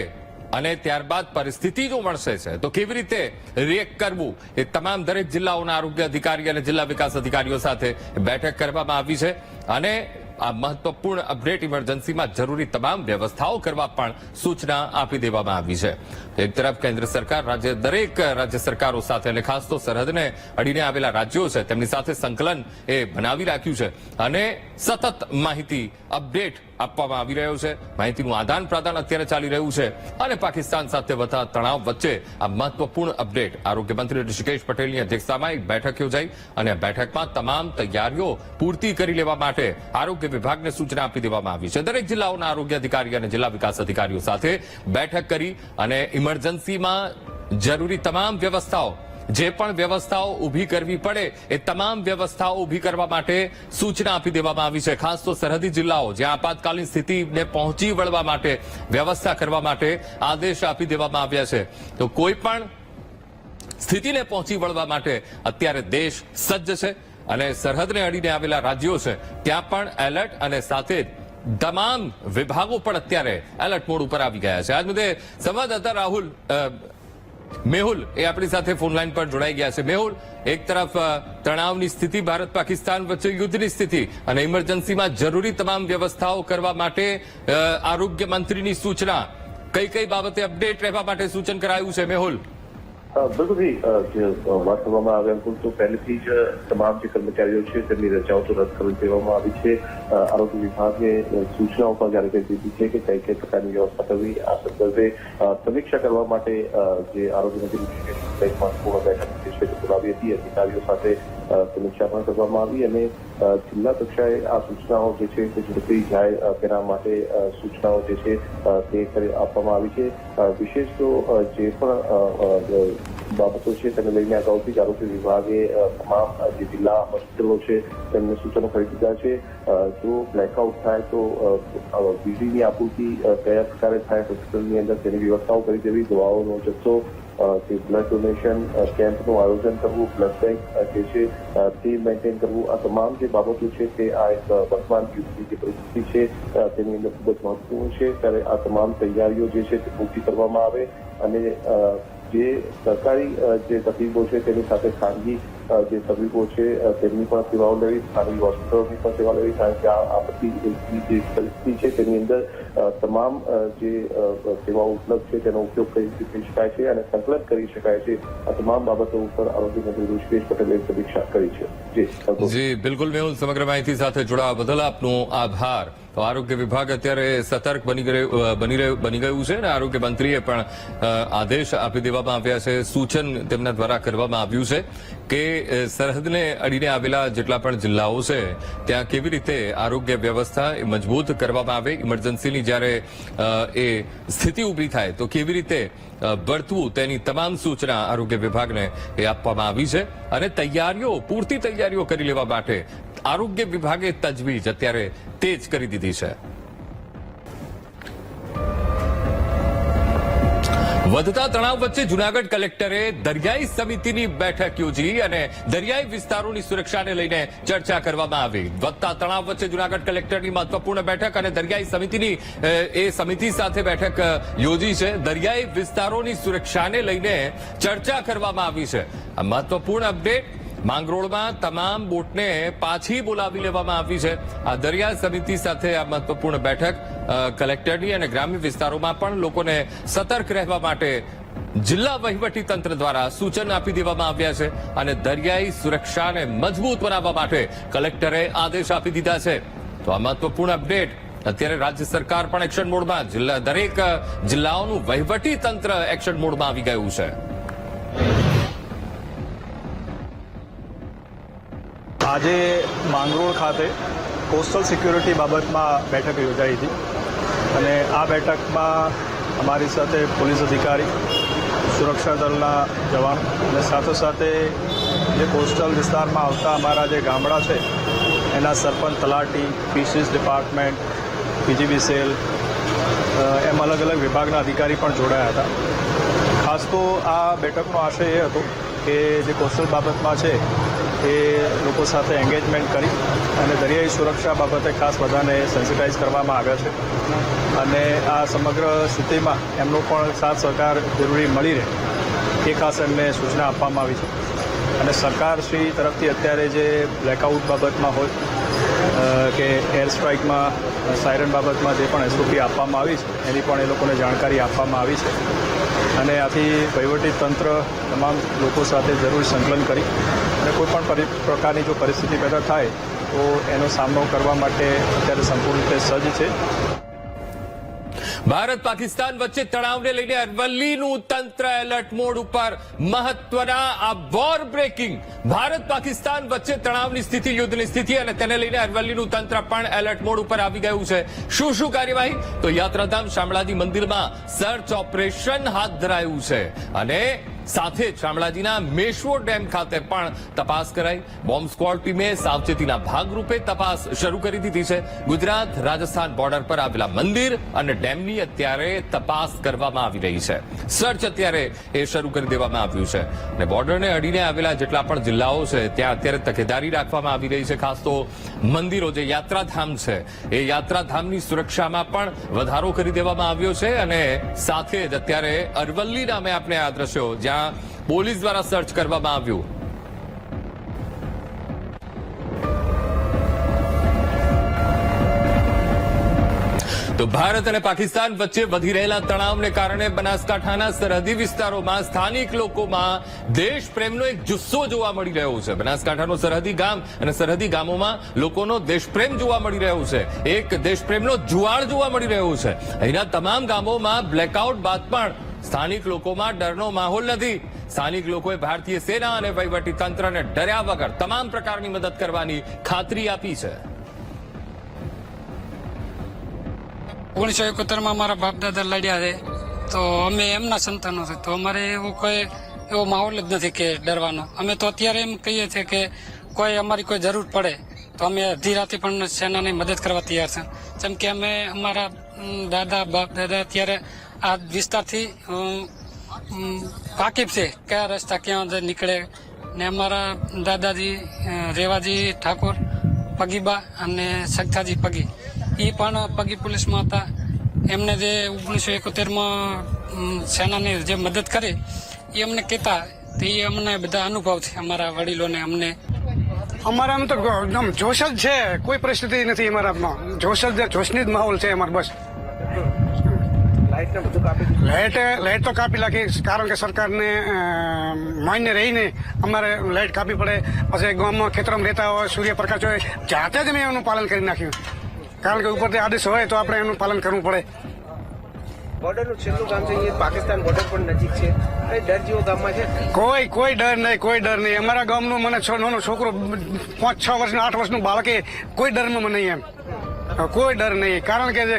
અને ત્યારબાદ પરિસ્થિતિ જો મળશે છે તો કેવી રીતે રિએક્ટ કરવું એ તમામ દરેક જિલ્લાઓના આરોગ્ય અધિકારી અને જિલ્લા વિકાસ અધિકારીઓ સાથે બેઠક કરવામાં આવી છે. અને આ મહત્વપૂર્ણ અપડેટ, ઇમરજન્સીમાં જરૂરી તમામ વ્યવસ્થાઓ કરવા પણ સૂચના આપી દેવામાં આવી છે. એક તરફ કેન્દ્ર સરકાર દરેક રાજ્ય સરકારો સાથે અને ખાસ તો સરહદને અડીને આવેલા રાજ્યો છે તેમની સાથે સંકલન એ બનાવી રાખ્યું છે અને સતત માહિતી અપડેટ આપવામાં આવી રહ્યો છે. માહિતીનું આદાન પ્રદાન અત્યારે ચાલી રહ્યું છે અને પાકિસ્તાન સાથે વધતા તણાવ વચ્ચે આ મહત્વપૂર્ણ અપડેટ. આરોગ્ય મંત્રી ઋષિકેશ પટેલની અધ્યક્ષતામાં એક બેઠક યોજાઈ અને આ બેઠકમાં તમામ તૈયારીઓ પૂર્તિ કરી લેવા માટે આરોગ્ય વિભાગને સૂચના આપી દેવામાં આવી છે. દરેક જિલ્લાઓના આરોગ્ય અધિકારી અને જિલ્લા વિકાસ અધિકારીઓ સાથે બેઠક કરી અને ઇમરજન્સીમાં જરૂરી તમામ વ્યવસ્થાઓ, જે પણ વ્યવસ્થાઓ ઊભી કરવી પડે એ તમામ વ્યવસ્થાઓ ઊભી કરવા માટે સૂચના આપી દેવામાં આવી છે. ખાસ તો સરહદી જિલ્લાઓ જ્યાં આપાતકાલીન સ્થિતિને પહોંચી વળવા માટે વ્યવસ્થા કરવા માટે આદેશ આપી દેવામાં આવ્યા છે. તો કોઈ પણ સ્થિતિને પહોંચી વળવા માટે અત્યારે દેશ સજ્જ છે અને સરહદને અડીને આવેલા રાજ્યો છે ત્યાં પણ એલર્ટ અને સાથે તમામ વિભાગો પણ અત્યારે એલર્ટ મોડ ઉપર આવી ગયા છે. આજ મુદ્દે સંવાદદાતા મેહુલ એ આપણી સાથે ફોનલાઈન પર જોડાઈ ગયા છે. મેહુલ, એક તરફ તણાવની સ્થિતિ, ભારત પાકિસ્તાન વચ્ચે યુદ્ધની સ્થિતિ અને ઇમરજન્સીમાં જરૂરી તમામ વ્યવસ્થાઓ કરવા માટે આરોગ્ય મંત્રીની સૂચના, કઈ કઈ બાબતે અપડેટ રહેવા માટે સૂચન કરાયું છે મેહુલ? બિલકુલ વાત કરવામાં આવે અંકુર, તો પહેલેથી જ તમામ જે કર્મચારીઓ છે તેમની રજાઓ તો રદ કરી દેવામાં આવી છે. આરોગ્ય વિભાગે સૂચનાઓ પણ જારી કરી દીધી છે કે કઈ કઈ પ્રકારની વ્યવસ્થા કરવી. આ સંદર્ભે સમીક્ષા કરવા માટે જે આરોગ્ય મંત્રી મહત્વપૂર્ણ બેઠક છે બોલાવી હતી. અધિકારીઓ સાથે સમીક્ષા પણ કરવામાં આવી અને જિલ્લા કક્ષાએ આ સૂચનાઓ જે છે તે ઝડપી જાય તેના માટે સૂચનાઓ જે છે તે આપવામાં આવી છે. વિશેષ તો જે પણ બાબતો છે તેને લઈને અગાઉથી જ આરોગ્ય વિભાગે તમામ જે જિલ્લા હોસ્પિટલો છે તેમને સૂચનો કરી દીધા છે. જો બ્લેકઆઉટ થાય તો વીજળીની આપૂર્તિ કયા પ્રકારે થાય હોસ્પિટલની અંદર તેની વ્યવસ્થાઓ કરી દેવી, દવાઓનો જથ્થો, જે બ્લડ ડોનેશન કેમ્પનું આયોજન કરવું, બ્લડ બેંક જે છે તે મેન્ટેન કરવું, આ તમામ જે બાબતો છે તે આ એક વર્તમાન યુદ્ધની જે પરિસ્થિતિ છે તેની અંદર ખૂબ જ મહત્વપૂર્ણ છે. ત્યારે આ તમામ તૈયારીઓ જે છે તે પૂર્તિ કરવામાં આવે અને જે સરકારી જે તબીબો છે તેની સાથે ખાનગી જે તબીબો છે તેમની પણ સેવાઓ લેવી, ખાનગી હોસ્પિટલોની પણ સેવા લેવી, કારણ કે આ બધી જે પરિસ્થિતિ છે તેની અંદર તમામ જે સેવાઓ ઉપલબ્ધ છે તેનો ઉપયોગ કરી શકાય છે અને સંકલન કરી શકાય છે. આ તમામ બાબતો ઉપર આરોગ્ય મંત્રી ઋષિકેશ પટેલે સમીક્ષા કરી છે. જી બિલકુલ મેહુલ, સમગ્ર માહિતી સાથે જોડાવા બદલ આપનો આભાર. તો આરોગ્ય વિભાગ અત્યારે સતર્ક બની ગયું છે અને આરોગ્ય મંત્રીએ પણ આદેશ આપી દેવામાં આવ્યા છે. સૂચન તેમના દ્વારા કરવામાં આવ્યું છે કે સરહદને અડીને આવેલા જેટલા પણ જિલ્લાઓ છે ત્યાં કેવી રીતે આરોગ્ય વ્યવસ્થા મજબૂત કરવામાં આવે, ઇમરજન્સીની જ્યારે એ સ્થિતિ ઊભી થાય તો કેવી રીતે વર્તવું તેની તમામ સૂચના આરોગ્ય વિભાગને એ આપવામાં આવી છે અને પૂરતી તૈયારીઓ કરી લેવા માટે આરોગ્ય વિભાગે તજવીજ અત્યારે તેજ કરી દીધી છે. વધતા તણાવ વચ્ચે જૂનાગઢ કલેક્ટરે દરિયાઈ સમિતિની બેઠક યોજી અને દરિયાઈ વિસ્તારોની સુરક્ષાને લઈને ચર્ચા કરવામાં આવી. વધતા તણાવ વચ્ચે જૂનાગઢ કલેક્ટરની મહત્વપૂર્ણ બેઠક અને દરિયાઈ સમિતિની સમિતિ સાથે બેઠક યોજી છે. દરિયાઈ વિસ્તારોની સુરક્ષાને લઈને ચર્ચા કરવામાં આવી છે. આ મહત્વપૂર્ણ અપડેટ. માંગરોળમાં તમામ બોટને પાછી બોલાવી લેવામાં આવી છે. આ દરિયા સમિતિ સાથે આ મહત્વપૂર્ણ બેઠક કલેક્ટરની અને ગ્રામ્ય વિસ્તારોમાં પણ લોકોને સતર્ક રહેવા માટે જિલ્લા વહીવટી તંત્ર દ્વારા સૂચન આપી દેવામાં આવ્યા છે અને દરિયાઈ સુરક્ષાને મજબૂત બનાવવા માટે કલેક્ટરે આદેશ આપી દીધા છે. તો આ મહત્વપૂર્ણ અપડેટ. અત્યારે રાજ્ય સરકાર પણ એક્શન મોડમાં, દરેક જિલ્લાઓનું વહીવટી તંત્ર એક્શન મોડમાં આવી ગયું છે. આજે માંગરોળ ખાતે કોસ્ટલ સિક્યુરિટી બાબતમાં બેઠક યોજાઈ હતી અને આ બેઠકમાં અમારી સાથે પોલીસ અધિકારી, સુરક્ષા દળના જવાન અને સાથોસાથે જે કોસ્ટલ વિસ્તારમાં આવતા અમારા જે ગામડા છે એના સરપંચ, તલાટી, ફિશિસ ડિપાર્ટમેન્ટ, પીજીબી સેલ એમ અલગ અલગ વિભાગના અધિકારી પણ જોડાયા હતા. ખાસ તો આ બેઠકનો આશય એ હતો કે જે કોસ્ટલ બાબતમાં છે એ લોકો સાથે એન્ગેજમેન્ટ કરી અને દરિયાઈ સુરક્ષા બાબતે ખાસ બધાને સેન્સિટાઇઝ કરવામાં આવ્યા છે અને આ સમગ્ર સ્થિતિમાં એમનો પણ સાથ સહકાર જરૂરી મળી રહે એ ખાસ એમને સૂચના આપવામાં આવી છે. અને સરકારશ્રી તરફથી અત્યારે જે બ્લેકઆઉટ બાબતમાં હોય કે એર સ્ટ્રાઇકમાં સાયરન બાબતમાં જે પણ એસઓપી આપવામાં આવી છે એની પણ એ લોકોને જાણકારી આપવામાં આવી છે અને આથી વહીવટી તંત્ર તમામ લોકો સાથે જરૂર સંકલન કરી અને કોઈપણ પ્રકારની જો પરિસ્થિતિ પેદા થાય તો એનો સામનો કરવા માટે અત્યારે સંપૂર્ણ રીતે સજ્જ છે. ભારત પાકિસ્તાન વચ્ચે તણાવને લઈને અરવલ્લીનું તંત્ર એલર્ટ મોડ ઉપર. મહત્વના આ વોર બ્રેકિંગ. ભારત પાકિસ્તાન વચ્ચે તણાવની સ્થિતિ, યુદ્ધની સ્થિતિ અને તેને લઈને અરવલ્લીનું તંત્ર પણ એલર્ટ મોડ ઉપર આવી ગયું છે. શું કાર્યવાહી? તો યાત્રાધામ શામળાજી મંદિરમાં સર્ચ ઓપરેશન હાથ ધરાયું છે અને સાથે જ શામળાજીના મેશ્વો ડેમ ખાતે પણ તપાસ કરાઈ. બોમ્બ સ્ક્વોડ ટીમે સાવચેતીના ભાગરૂપે તપાસ શરૂ કરી દીધી છે. ગુજરાત રાજસ્થાન બોર્ડર પર આવેલા મંદિર અને ડેમની અત્યારે તપાસ કરવામાં આવી રહી છે. સર્ચ અત્યારે એ શરૂ કરી દેવામાં આવ્યું છે અને બોર્ડરને અડીને આવેલા જેટલા પણ જિલ્લાઓ છે ત્યાં અત્યારે તકેદારી રાખવામાં આવી રહી છે. ખાસ તો મંદિરો, જે યાત્રાધામ છે એ યાત્રાધામની સુરક્ષામાં પણ વધારો કરી દેવામાં આવ્યો છે અને સાથે જ અત્યારે અરવલ્લી નામે આપણે આ દ્રશ્યો જ્યાં પોલીસ દ્વારા સર્ચ કરવામાં આવ્યું. તો ભારત અને પાકિસ્તાન વચ્ચે વધી રહેલા તણાવને કારણે બનાસકાંઠાના સરહદી વિસ્તારોમાં સ્થાનિક લોકોમાં દેશપ્રેમનો એક જુસ્સો જોવા મળી રહ્યો છે. બનાસકાંઠાનું સરહદી ગામ અને સરહદી ગામોમાં લોકોનો દેશપ્રેમ જોવા મળી રહ્યો છે. એક દેશપ્રેમનો જુવાળ જોવા મળી રહ્યો છે. અહીંના તમામ ગામોમાં બ્લેકઆઉટ બાદ પણ સ્થાનિક લોકોમાં ડરનો માહોલ નથી. સ્થાનિક લોકોએ ભારતીય સેના અને વહીવટી તંત્રને ડર્યા વગર તમામ પ્રકારની મદદ કરવાની ખાતરી આપી છે. 1971 મારા બાપ દાદા લડ્યા છે તો અમે એમના સંતાનો છે તો અમારે એવો માહોલ જ નથી કે ડરવાનો. અમે તો અત્યારે એમ કહીએ છીએ કે કોઈ અમારી કોઈ જરૂર પડે તો અમે અડધી રાતે પણ સેનાની મદદ કરવા તૈયાર છે. જેમ કે અમે અમારા દાદા બાપ દાદા અત્યારે આ વિસ્તારથી વાકેફ છે, કયા રસ્તા ક્યાં નીકળે. ને અમારા દાદાજી રેવાજી ઠાકોર પગીબા અને સખ્તાજી પગી એ પણ પગી પોલીસમાં હતા. એમને જે 1971માં સેનાની જે મદદ કરી એ અમને કહેતા તો એ અમને બધા અનુભવ છે અમારા વડીલોને. અમારા તો જોશ જ છે, કોઈ પરિસ્થિતિ નથી અમારામાં. જોશની જ માહોલ છે અમારે. બસ લાઇટ તો કાપી નાખી, કારણ કે સરકારને માન્ય રહીને અમારે લાઇટ કાપી પડે. પછી ગામમાં ખેતરમાં રહેતા હોય, સૂર્યપ્રકાશ હોય, જાતે જ મેં એનું પાલન કરી નાખ્યું. કારણ કે ઉપરથી આદેશ હોય તો આપણે એનું પાલન કરવું પડે. બોર્ડરનું છેલ્લું ગામ છે, પાકિસ્તાન બોર્ડર પણ નજીક છે. કઈ ડર જેવો ગામમાં છે? કોઈ ડર નહીં. અમારા ગામનું મને નાનો છોકરો 5-6 વર્ષનો 8 વર્ષનું બાળકે કોઈ ડરમાં મને નહીં. એમ કોઈ ડર નહીં. કારણ કે જે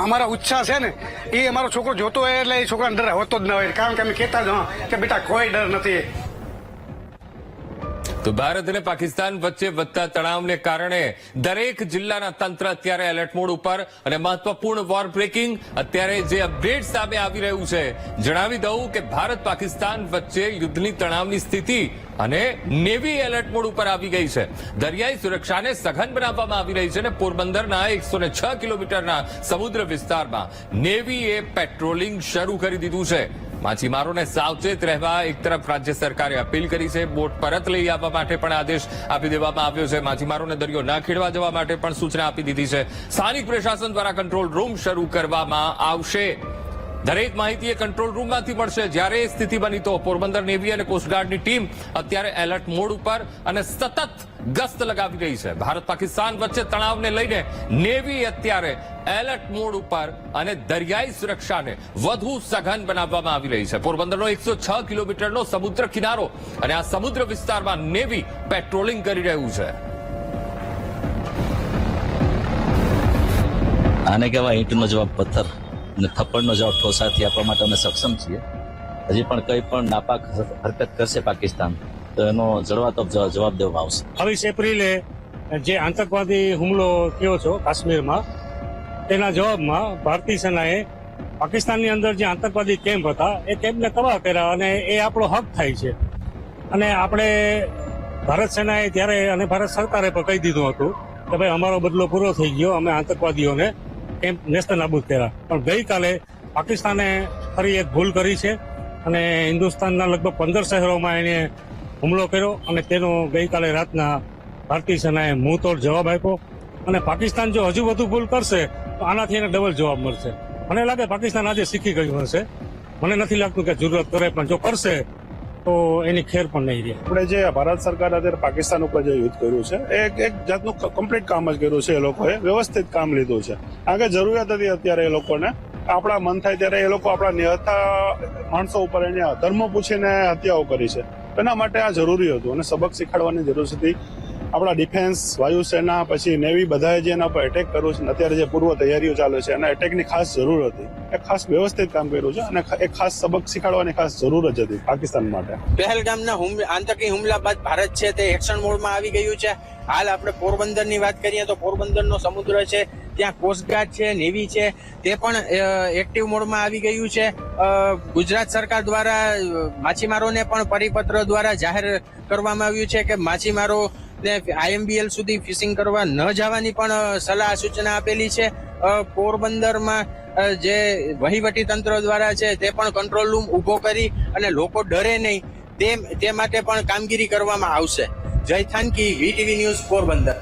અમારા ઉત્સાહ છે ને એ અમારો છોકરો જોતો હોય એટલે એ છોકરાને ડર હોતો જ ન હોય. કારણ કે અમે કહેતા જ કે બેટા કોઈ ડર નથી. તો ભારત અને પાકિસ્તાન વચ્ચે વધતા તણાવને કારણે દરેક જિલ્લાના તંત્ર અત્યારે એલર્ટ મોડ ઉપર અને મહત્વપૂર્ણ વોર બ્રેકિંગ. અત્યારે જે અપડેટ સામે આવી રહ્યું છે, જણાવી દઉં કે ભારત પાકિસ્તાન વચ્ચે યુદ્ધની તણાવની સ્થિતિ અને નેવી એલર્ટ મોડ ઉપર આવી ગઈ છે. દરિયાઈ સુરક્ષાને સઘન બનાવવામાં આવી રહી છે અને પોરબંદરના 106 કિલોમીટરના સમુદ્ર વિસ્તારમાં નેવીએ પેટ્રોલિંગ શરૂ કરી દીધું છે. માછીમારોને સાવચેત રહેવા એક તરફ રાજ્ય સરકારે અપીલ કરી છે, બોટ પરત લઈ આવવા માટે પણ આદેશ આપી દેવામાં આવ્યો છે, માછીમારોને દરિયો ન ખેડવા જવા માટે પણ સૂચના આપી દીધી છે. સ્થાનિક પ્રશાસન દ્વારા કંટ્રોલ રૂમ શરૂ કરવામાં આવશે. દરેક માહિતી એ કંટ્રોલ રૂમમાંથી મળશે. જ્યારે સ્થિતિ બની તો પોરબંદર નેવી અને કોસ્ટગાર્ડની ટીમ અત્યારે એલર્ટ મોડ ઉપર અને સતત ગસ્ત લગાવી રહી છે. ભારત પાકિસ્તાન વચ્ચે તણાવને લઈને નેવી અત્યારે એલર્ટ મોડ ઉપર અને દરિયાઈ સુરક્ષાને વધુ સઘન બનાવવામાં આવી રહી છે. પોરબંદરનો 106 કિલોમીટરનો સમુદ્ર કિનારો અને આ સમુદ્ર વિસ્તારમાં નેવી પેટ્રોલિંગ કરી રહ્યું છે. આને કહેવાય ઈંટનો જવાબ પથ્થર અને થપ્પડનો જવાબ ઠોસાથી આપવા માટે અમે સક્ષમ છીએ. હજી પણ કંઈ પણ નાપાક હરકત કરશે પાકિસ્તાન તો એનો જડવાતોપ જવાબ દેવામાં આવશે. 28 એપ્રિલે જે આતંકવાદી હુમલો થયો છે કાશ્મીરમાં, તેના જવાબમાં ભારતીય સેનાએ પાકિસ્તાનની અંદર જે આતંકવાદી કેમ્પ હતા એ કેમ્પને તબાહ કર્યા અને એ આપણો હક થાય છે. અને આપણે ભારત સેનાએ ત્યારે અને ભારત સરકારે પણ કહી દીધું હતું કે ભાઈ અમારો બદલો પૂરો થઈ ગયો, અમે આતંકવાદીઓને કેમ્પ નેસ્ત નાબૂદ કર્યા. પણ ગઈકાલે પાકિસ્તાને ફરી એક ભૂલ કરી છે અને હિન્દુસ્તાનના લગભગ 15 શહેરોમાં એને હુમલો કર્યો અને તેનો ગઈકાલે રાતના ભારતીય સેનાએ મુંહતોડ જવાબ આપ્યો. અને પાકિસ્તાન જો હજુ વધુ ભૂલ કરશે તો આનાથી એને ડબલ જવાબ મળશે. મને લાગે પાકિસ્તાન આજે શીખી ગયું હશે. મને નથી લાગતું કે જરૂરત કરે, પણ જો કરશે તો એની ખેર પણ નહીં રહે. આપણે જે ભારત સરકારે અત્યારે પાકિસ્તાન ઉપર જે યુદ્ધ કર્યું છે એ એક જાતનું કમ્પ્લીટ કામ જ કર્યું છે. એ લોકોએ વ્યવસ્થિત કામ લીધું છે. આગળ જરૂરિયાત હતી અત્યારે એ લોકોને, આપણા મન થાય ત્યારે એ લોકો આપણા નિહતા માણસો ઉપર એને ધર્મ પૂછીને હત્યાઓ કરી છે. એના માટે આ જરૂરી હતું અને સબક શીખવાડવાની જરૂર હતી. આપણા ડિફેન્સ, વાયુસેના, પછી નેવી બધાએ જે એના પર એટેક કર્યું છે, અત્યારે જે પૂર્વ તૈયારીઓ ચાલે છે એના એટેકની ખાસ જરૂર હતી. એ ખાસ વ્યવસ્થિત કામ કર્યું છે અને એક ખાસ સબક શીખવાડવાની ખાસ જરૂર જ હતી પાકિસ્તાન માટે. પહેલગામના આતંકી હુમલા બાદ ભારત છે તે એક્શન મોડમાં આવી ગયું છે. હાલ આપણે પોરબંદરની વાત કરીએ તો પોરબંદરનો સમુદ્ર છે, ત્યાં કોસ્ટગાર્ડ છે, નેવી છે, તે પણ એક્ટિવ મોડમાં આવી ગયું છે. ગુજરાત સરકાર દ્વારા માછીમારોને પણ પરિપત્ર દ્વારા જાહેર કરવામાં આવ્યું છે કે માછીમારો IMBL સુધી ફિશિંગ કરવા ન જવાની પણ સલાહ સૂચના આપેલી છે. પોરબંદરમાં જે વહીવટી તંત્ર દ્વારા છે તે પણ કંટ્રોલ રૂમ ઉભો કરી અને લોકો ડરે નહીં તે માટે પણ કામગીરી કરવામાં આવશે. જય થાનકી, VTV ન્યૂઝ, પોરબંદર.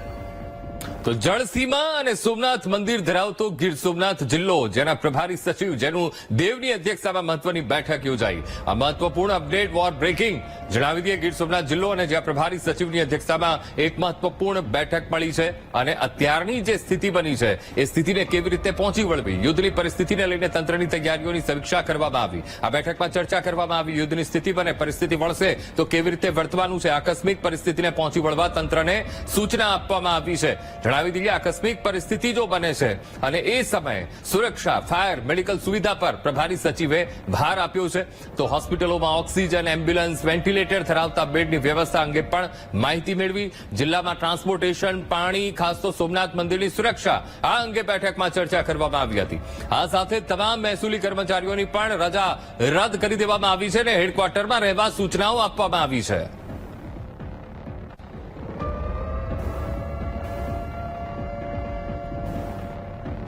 તો જળસીમા અને સોમનાથ મંદિર ધરાવતો ગીર સોમનાથ જિલ્લો, જેના પ્રભારી સચિવ જેનું દેવની અધ્યક્ષતામાં મહત્વની બેઠક યોજાઈ. આ મહત્વપૂર્ણ અપડેટ વોર બ્રેકિંગ જણાવી દઈએ. ગીર સોમનાથ જિલ્લો અને જ્યાં પ્રભારી સચિવની અધ્યક્ષતામાં એક મહત્વપૂર્ણ બેઠક મળી છે અને અત્યારની જે સ્થિતિ બની છે એ સ્થિતિને કેવી રીતે પહોંચી વળવી, યુદ્ધની પરિસ્થિતિને લઈને તંત્રની તૈયારીઓની સમીક્ષા કરવામાં આવી. આ બેઠકમાં ચર્ચા કરવામાં આવી. યુદ્ધની સ્થિતિ બને, પરિસ્થિતિ વળશે તો કેવી રીતે વર્તવાનું છે. આકસ્મિક પરિસ્થિતિને પહોંચી વળવા તંત્રને સૂચના આપવામાં આવી છે. જણાવી દઈએ, આકસ્મિક પરિસ્થિતિ જો બને છે અને એ સમયે સુરક્ષા, ફાયર, મેડિકલ સુવિધા પર પ્રભારી સચિવે ભાર આપ્યો છે. તો હોસ્પિટલોમાં ઓક્સિજન, એમ્બ્યુલન્સ, વેન્ટિલેટર ધરાવતા બેડની વ્યવસ્થા અંગે પણ માહિતી મેળવી. જિલ્લામાં ટ્રાન્સપોર્ટેશન, પાણી, ખાસ તો સોમનાથ મંદિરની સુરક્ષા, આ અંગે બેઠકમાં ચર્ચા કરવામાં આવી હતી. આ સાથે તમામ મહેસૂલી કર્મચારીઓની પણ રજા રદ કરી દેવામાં આવી છે અને હેડક્વાર્ટરમાં રહેવા સૂચનાઓ આપવામાં આવી છે.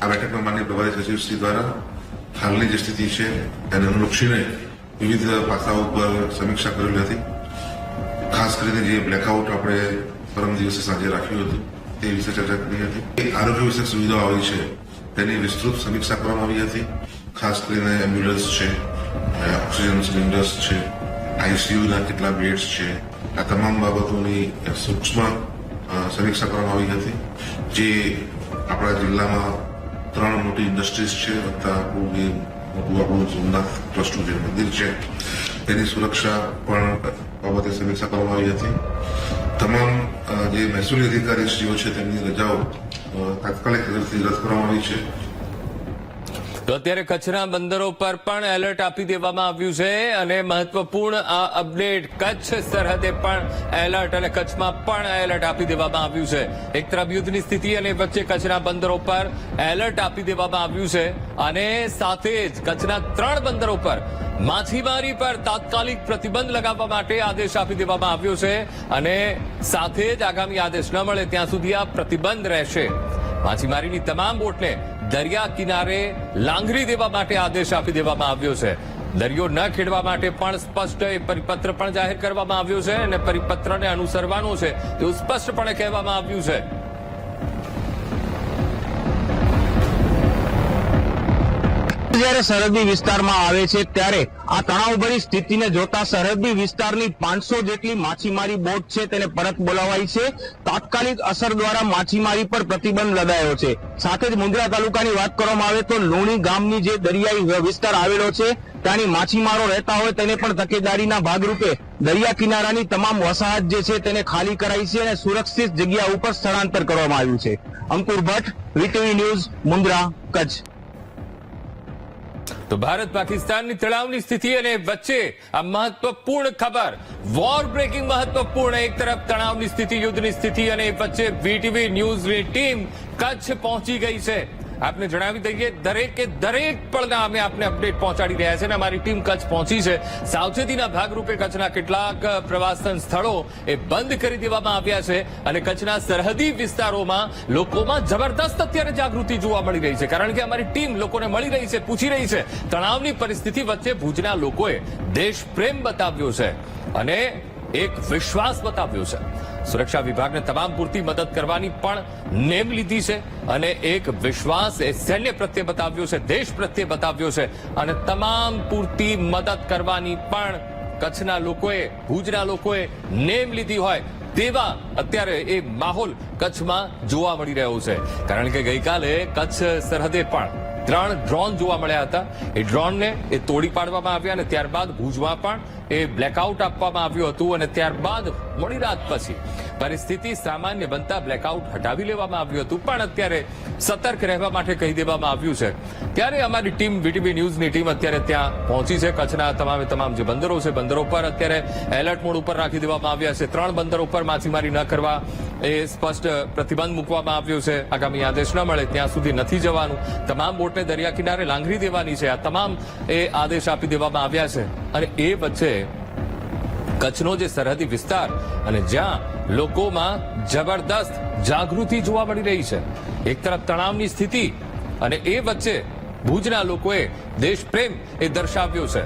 આ બેઠકમાં માનનીય પ્રભારી સચિવશ્રી દ્વારા હાલની જે સ્થિતિ છે તેને અનુલક્ષીને વિવિધ પાસાઓ પર સમીક્ષા કરેલી હતી. ખાસ કરીને જે બ્લેકઆઉટ આપણે પરમ દિવસે સાંજે રાખ્યું હતું તે વિશે ચર્ચા કરી હતી. આરોગ્ય વિષયક સુવિધાઓ આવી છે તેની વિસ્તૃત સમીક્ષા કરવામાં આવી હતી. ખાસ કરીને એમ્બ્યુલન્સ છે, ઓક્સિજન સિલિન્ડર્સ છે, ICUના કેટલા બેડ્સ છે, આ તમામ બાબતોની સૂક્ષ્મ સમીક્ષા કરવામાં આવી હતી. જે આપણા જિલ્લામાં 3 મોટી ઇન્ડસ્ટ્રીઝ છે, વત્તા આપણું સોમનાથ ટ્રસ્ટનું જે મંદિર છે તેની સુરક્ષા પણ બાબતે સમીક્ષા કરવામાં આવી હતી. તમામ જે મહેસૂલી અધિકારીશ્રીઓ છે તેમની રજાઓ તાત્કાલિક રીતે રદ કરવામાં આવી છે. તો અત્યારે કચ્છના બંદરો પર પણ એલર્ટ આપી દેવામાં આવ્યું છે અને મહત્વપૂર્ણ આ અપડેટ, કચ્છ સરહદે પણ એલર્ટ અને કચ્છમાં પણ એલર્ટ આપી દેવામાં આવ્યું છે. એક તરફ યુદ્ધની સ્થિતિ અને વચ્ચે કચ્છના બંદરો પર એલર્ટ આપી દેવામાં આવ્યું છે અને સાથે જ કચ્છના 3 બંદરો પર માછીમારી પર તાત્કાલિક પ્રતિબંધ લગાવવા માટે આદેશ આપી દેવામાં આવ્યો છે અને સાથે જ આગામી આદેશ ન મળે ત્યાં સુધી આ પ્રતિબંધ રહેશે. માછીમારીની તમામ બોટને દરિયા કિનારે લાંગરી દેવા માટે આદેશ આપી દેવામાં આવ્યો છે. દરિયો ન ખેડવા માટે પણ સ્પષ્ટ એ પરિપત્ર પણ જાહેર કરવામાં આવ્યો છે અને પરિપત્રને અનુસરવાનો છે તેવું સ્પષ્ટપણે કહેવામાં આવ્યું છે. જ્યારે સરહદી વિસ્તારમાં આવે છે ત્યારે આ તણાવભરી સ્થિતિને જોતા સરહદી વિસ્તારની 500 જેટલી માછીમારી બોટ છે તેને પરત બોલાવાઈ છે. તાત્કાલિક અસર દ્વારા માછીમારી પર પ્રતિબંધ લદાયો છે. સાથે જ મુંદ્રા તાલુકાની વાત કરવામાં આવે તો લુણી ગામની જે દરિયાઈ વિસ્તાર આવેલો છે ત્યાંની માછીમારો રહેતા હોય તેને પણ તકેદારીના ભાગરૂપે દરિયા કિનારાની તમામ વસાહત જે છે તેને ખાલી કરાઈ છે અને સુરક્ષિત જગ્યા ઉપર સ્થળાંતર કરવામાં આવ્યું છે. અંકુર ભટ્ટ, વીટીવી ન્યૂઝ, મુંદ્રા, કચ્છ. તો ભારત પાકિસ્તાનની તણાવની સ્થિતિ અને વચ્ચે આ મહત્વપૂર્ણ ખબર, વોર બ્રેકિંગ મહત્વપૂર્ણ. એક તરફ તણાવની સ્થિતિ, યુદ્ધની સ્થિતિ અને વચ્ચે વીટીવી ન્યૂઝની ટીમ કચ્છ પહોંચી ગઈ છે. આપને જણાવી દઈએ દરેકે દરેક પળના અમે આપને અપડેટ પહોંચાડી રહ્યા છે અને અમારી ટીમ કચ્છ પહોંચી છે. સાવચેતીના ભાગરૂપે કચ્છના કેટલાક પ્રવાસન સ્થળો એ બંધ કરી દેવામાં આવ્યા છે અને કચ્છના સરહદી વિસ્તારોમાં લોકોમાં જબરદસ્ત અત્યારે જાગૃતિ જોવા મળી રહી છે, કારણ કે અમારી ટીમ લોકોને મળી રહી છે, પૂછી રહી છે. તણાવની પરિસ્થિતિ વચ્ચે ભુજના લોકોએ દેશ પ્રેમ બતાવ્યો છે અને એક વિશ્વાસ બતાવ્યો છે. સુરક્ષા વિભાગને તમામ પૂરતી મદદ કરવાની પણ નેમ લીધી છે અને એક વિશ્વાસ એ સૈન્ય પ્રત્યે બતાવ્યો છે, દેશ પ્રત્યે બતાવ્યો છે અને તમામ પૂરતી મદદ કરવાની પણ કચ્છના લોકોએ, ભુજના લોકોએ નેમ લીધી હોય તેવા અત્યારે એ માહોલ કચ્છમાં જોવા મળી રહ્યો છે. કારણ કે ગઈકાલે કચ્છ સરહદે પણ 3 ડ્રોન જોવા મળ્યા હતા. એ ડ્રોનને એ તોડી પાડવામાં આવ્યા અને ત્યારબાદ ભુજમાં પણ એ બ્લેકઆઉટ આપવામાં આવ્યું હતું અને ત્યારબાદ મોડી રાત પછી પરિસ્થિતિ સામાન્ય બનતા બ્લેકઆઉટ હટાવી લેવામાં આવ્યું હતું, પણ અત્યારે સતર્ક રહેવા માટે કહી દેવામાં આવ્યું છે. ત્યારે અમારી ટીમ, વીટીવી ન્યૂઝની ટીમ અત્યારે ત્યાં પહોંચી છે. કચ્છના તમામે તમામ જે બંદરો છે, બંદરો પર અત્યારે એલર્ટ મોડ ઉપર રાખી દેવામાં આવ્યા છે. 3 બંદરો પર માછીમારી ન કરવા એ સ્પષ્ટ પ્રતિબંધ મૂકવામાં આવ્યો છે. આગામી આદેશ ન મળે ત્યાં સુધી નથી જવાનું. તમામ બોટને દરિયા કિનારે લાંગરી દેવાની છે. આ તમામ એ આદેશ આપી દેવામાં આવ્યા છે અને એ વચ્ચે કચ્છનો જે સરહદી વિસ્તાર અને જ્યાં લોકોમાં જબરદસ્ત જાગૃતિ જોવા મળી રહી છે, એક તરફ તણાવની સ્થિતિ અને એ વચ્ચે ભુજના લોકોએ દેશ પ્રેમ એ દર્શાવ્યો છે.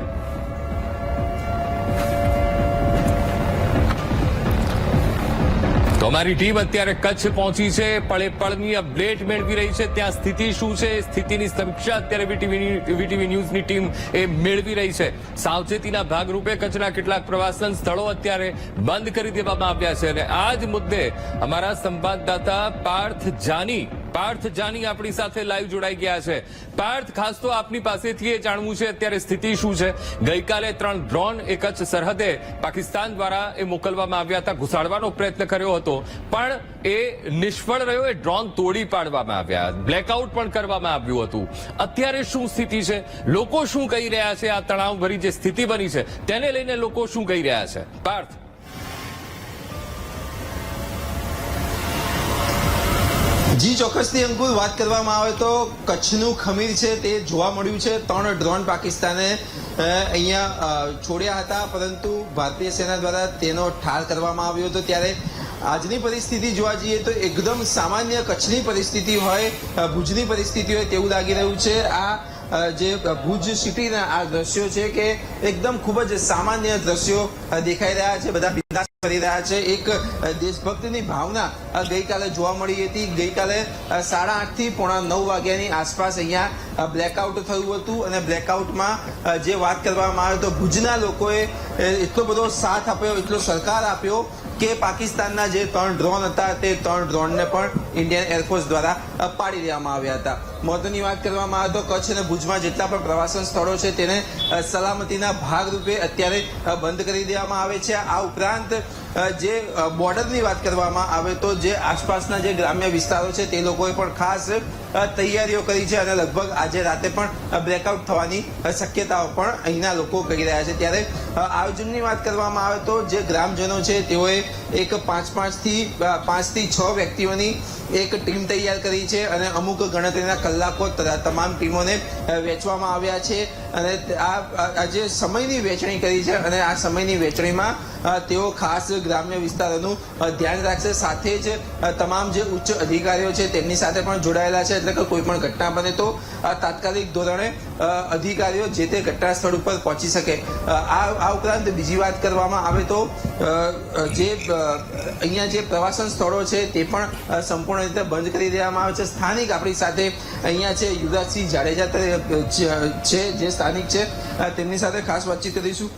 તો અમારી ટીમ અત્યારે કચ્છ પહોંચી છે, પળે પળની અપડેટ મેળવી રહી છે. ત્યાં સ્થિતિ શું છે, સ્થિતિની સમીક્ષા અત્યારે વીટીવી ન્યૂઝની ટીમ એ મેળવી રહી છે. સાવચેતીના ભાગરૂપે કચ્છના કેટલાક પ્રવાસન સ્થળો અત્યારે બંધ કરી દેવામાં આવ્યા છે અને આ જ મુદ્દે અમારા સંવાદદાતા પાર્થ જાની આપણી સાથે લાઈવ જોડાઈ ગયા છે. પાર્થ, ખાસ તો આપની પાસેથી એ જાણવું છે અત્યારે સ્થિતિ શું છે. ગઈકાલે 3 ડ્રોન એ કચ્છ સરહદે પાકિસ્તાન દ્વારા એ મોકલવામાં આવ્યા હતા, ઘુસાડવાનો પ્રયત્ન કર્યો હતો, પણ એ નિષ્ફળ રહ્યો. એ ડ્રોન તોડી પાડવામાં આવ્યા, બ્લેકઆઉટ પણ કરવામાં આવ્યું હતું. અત્યારે શું સ્થિતિ છે, લોકો શું કહી રહ્યા છે, આ તણાવભરી જે સ્થિતિ બની છે તેને લઈને લોકો શું કહી રહ્યા છે? પાર્થ. જી ચોક્કસથી અંકુર, વાત કરવામાં આવે તો કચ્છનું ખમીર છે તે જોવા મળ્યું છે. 3 ડ્રોન પાકિસ્તાને અહીંયા છોડ્યા હતા, પરંતુ ભારતીય સેના દ્વારા તેનો ઠાર કરવામાં આવ્યો હતો. ત્યારે આજની પરિસ્થિતિ જોવા જઈએ તો એકદમ સામાન્ય કચ્છની પરિસ્થિતિ હોય, ભુજની પરિસ્થિતિ હોય તેવું લાગી રહ્યું છે. આ જે ભુજ સિટીના આ દ્રશ્યો છે કે એકદમ ખૂબ જ સામાન્ય દ્રશ્યો દેખાઈ રહ્યા છે. બધા બિંદાસ કરી રહ્યા છે. એક દેશભક્તિની ભાવના ગઈકાલે જોવા મળી હતી. ગઈકાલે 8:30 થી 9:45 વાગ્યાની આસપાસ અહીંયા બ્લેકઆઉટ થયું હતું અને બ્લેકઆઉટમાં જે વાત કરવામાં આવે તો ભુજના લોકોએ એટલો બધો સાથ આપ્યો, એટલો સહકાર આપ્યો કે પાકિસ્તાનના જે 3 ડ્રોન હતા તે 3 ડ્રોનને પણ ઇન્ડિયન એરફોર્સ દ્વારા પાડી દેવામાં આવ્યા હતા. મહત્વની વાત કરવામાં આવે તો કચ્છ અને ભુજમાં જેટલા પણ પ્રવાસન સ્થળો છે તેને સલામતીના ભાગરૂપે અત્યારે બંધ કરી દેવામાં આવે છે. આ ઉપરાંત જે બોર્ડરની વાત કરવામાં આવે તો જે આસપાસના જે ગ્રામ્ય વિસ્તારો છે તે લોકોએ પણ ખાસ તૈયારીઓ કરી છે અને લગભગ આજે રાતે પણ બ્લેકઆઉટ થવાની શક્યતાઓ પણ અહીંના લોકો કહી રહ્યા છે. ત્યારે આયોજનની વાત કરવામાં આવે તો જે ગ્રામજનો છે તેઓએ એક 5 થી 6 વ્યક્તિઓની એક ટીમ તૈયાર કરી છે અને અમુક ગણતરીના કલાકો તમામ ટીમોને વેચવામાં આવ્યા છે અને આ જે સમયની વહેંચણી કરી છે અને આ સમયની વહેંચણીમાં તેઓ ખાસ ગ્રામ્ય વિસ્તારોનું ધ્યાન રાખશે. સાથે જ તમામ જે ઉચ્ચ અધિકારીઓ છે તેમની સાથે પણ જોડાયેલા છે, એટલે કે કોઈ પણ ઘટના બને તો તાત્કાલિક ધોરણે અધિકારીઓ જે તે ઘટના સ્થળ ઉપર પહોંચી શકે. આ ઉપરાંત બીજી વાત કરવામાં આવે તો જે અહીંયા જે પ્રવાસન સ્થળો છે તે પણ સંપૂર્ણ રીતે બંધ કરી દેવામાં આવે છે. સ્થાનિક આપણી સાથે અહીંયા છે યુવરાજસિંહ જાડેજા છે જે સ્થાનિક છે, તેમની સાથે ખાસ વાતચીત કરીશું.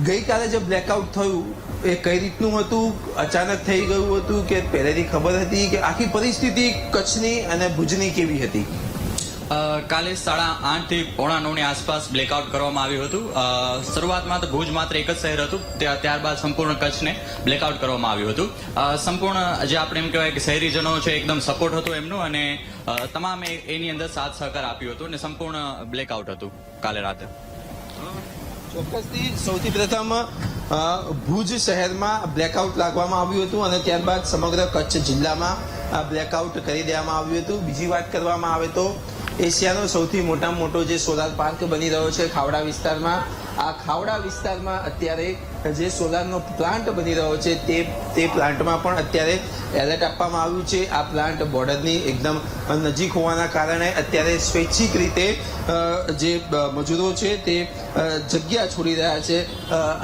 ગઈકાલે જે બ્લેકઆઉટ થયું એ કઈ રીતનું હતું, અચાનક થઈ ગયું હતું કે પહેલેથી ખબર હતી, કે આખી પરિસ્થિતિ કચ્છની અને ભુજની કેવી હતી? કાલે 8:30 થી 9:45 આસપાસ બ્લેકઆઉટ કરવામાં આવ્યું હતું. શરૂઆતમાં તો ભુજ માત્ર એક જ શહેર હતું, ત્યારબાદ સંપૂર્ણ કચ્છને બ્લેકઆઉટ કરવામાં આવ્યું હતું. સંપૂર્ણ જે આપણે એમ કહેવાય કે શહેરીજનો છે એકદમ સપોર્ટ હતો એમનો, અને તમામે એની અંદર સાથ સહકાર આપ્યો હતો, અને સંપૂર્ણ બ્લેકઆઉટ હતું કાલે રાતે. ચોક્કસથી સૌથી પ્રથમ ભુજ શહેરમાં બ્લેકઆઉટ લાગવામાં આવ્યું હતું અને ત્યારબાદ સમગ્ર કચ્છ જિલ્લામાં બ્લેકઆઉટ કરી દેવામાં આવ્યું હતું. બીજી વાત કરવામાં આવે તો એશિયાનો સૌથી મોટામાં મોટો જે સોલાર પાર્ક બની રહ્યો છે ખાવડા વિસ્તારમાં, આ ખાવડા વિસ્તારમાં અત્યારે જે સોલારનો પ્લાન્ટ બની રહ્યો છે તે પ્લાન્ટમાં પણ અત્યારે એલર્ટ આપવામાં આવ્યું છે. આ પ્લાન્ટ બોર્ડરની એકદમ નજીક હોવાના કારણે અત્યારે સ્વૈચ્છિક રીતે જે મજૂરો છે તે જગ્યા છોડી રહ્યા છે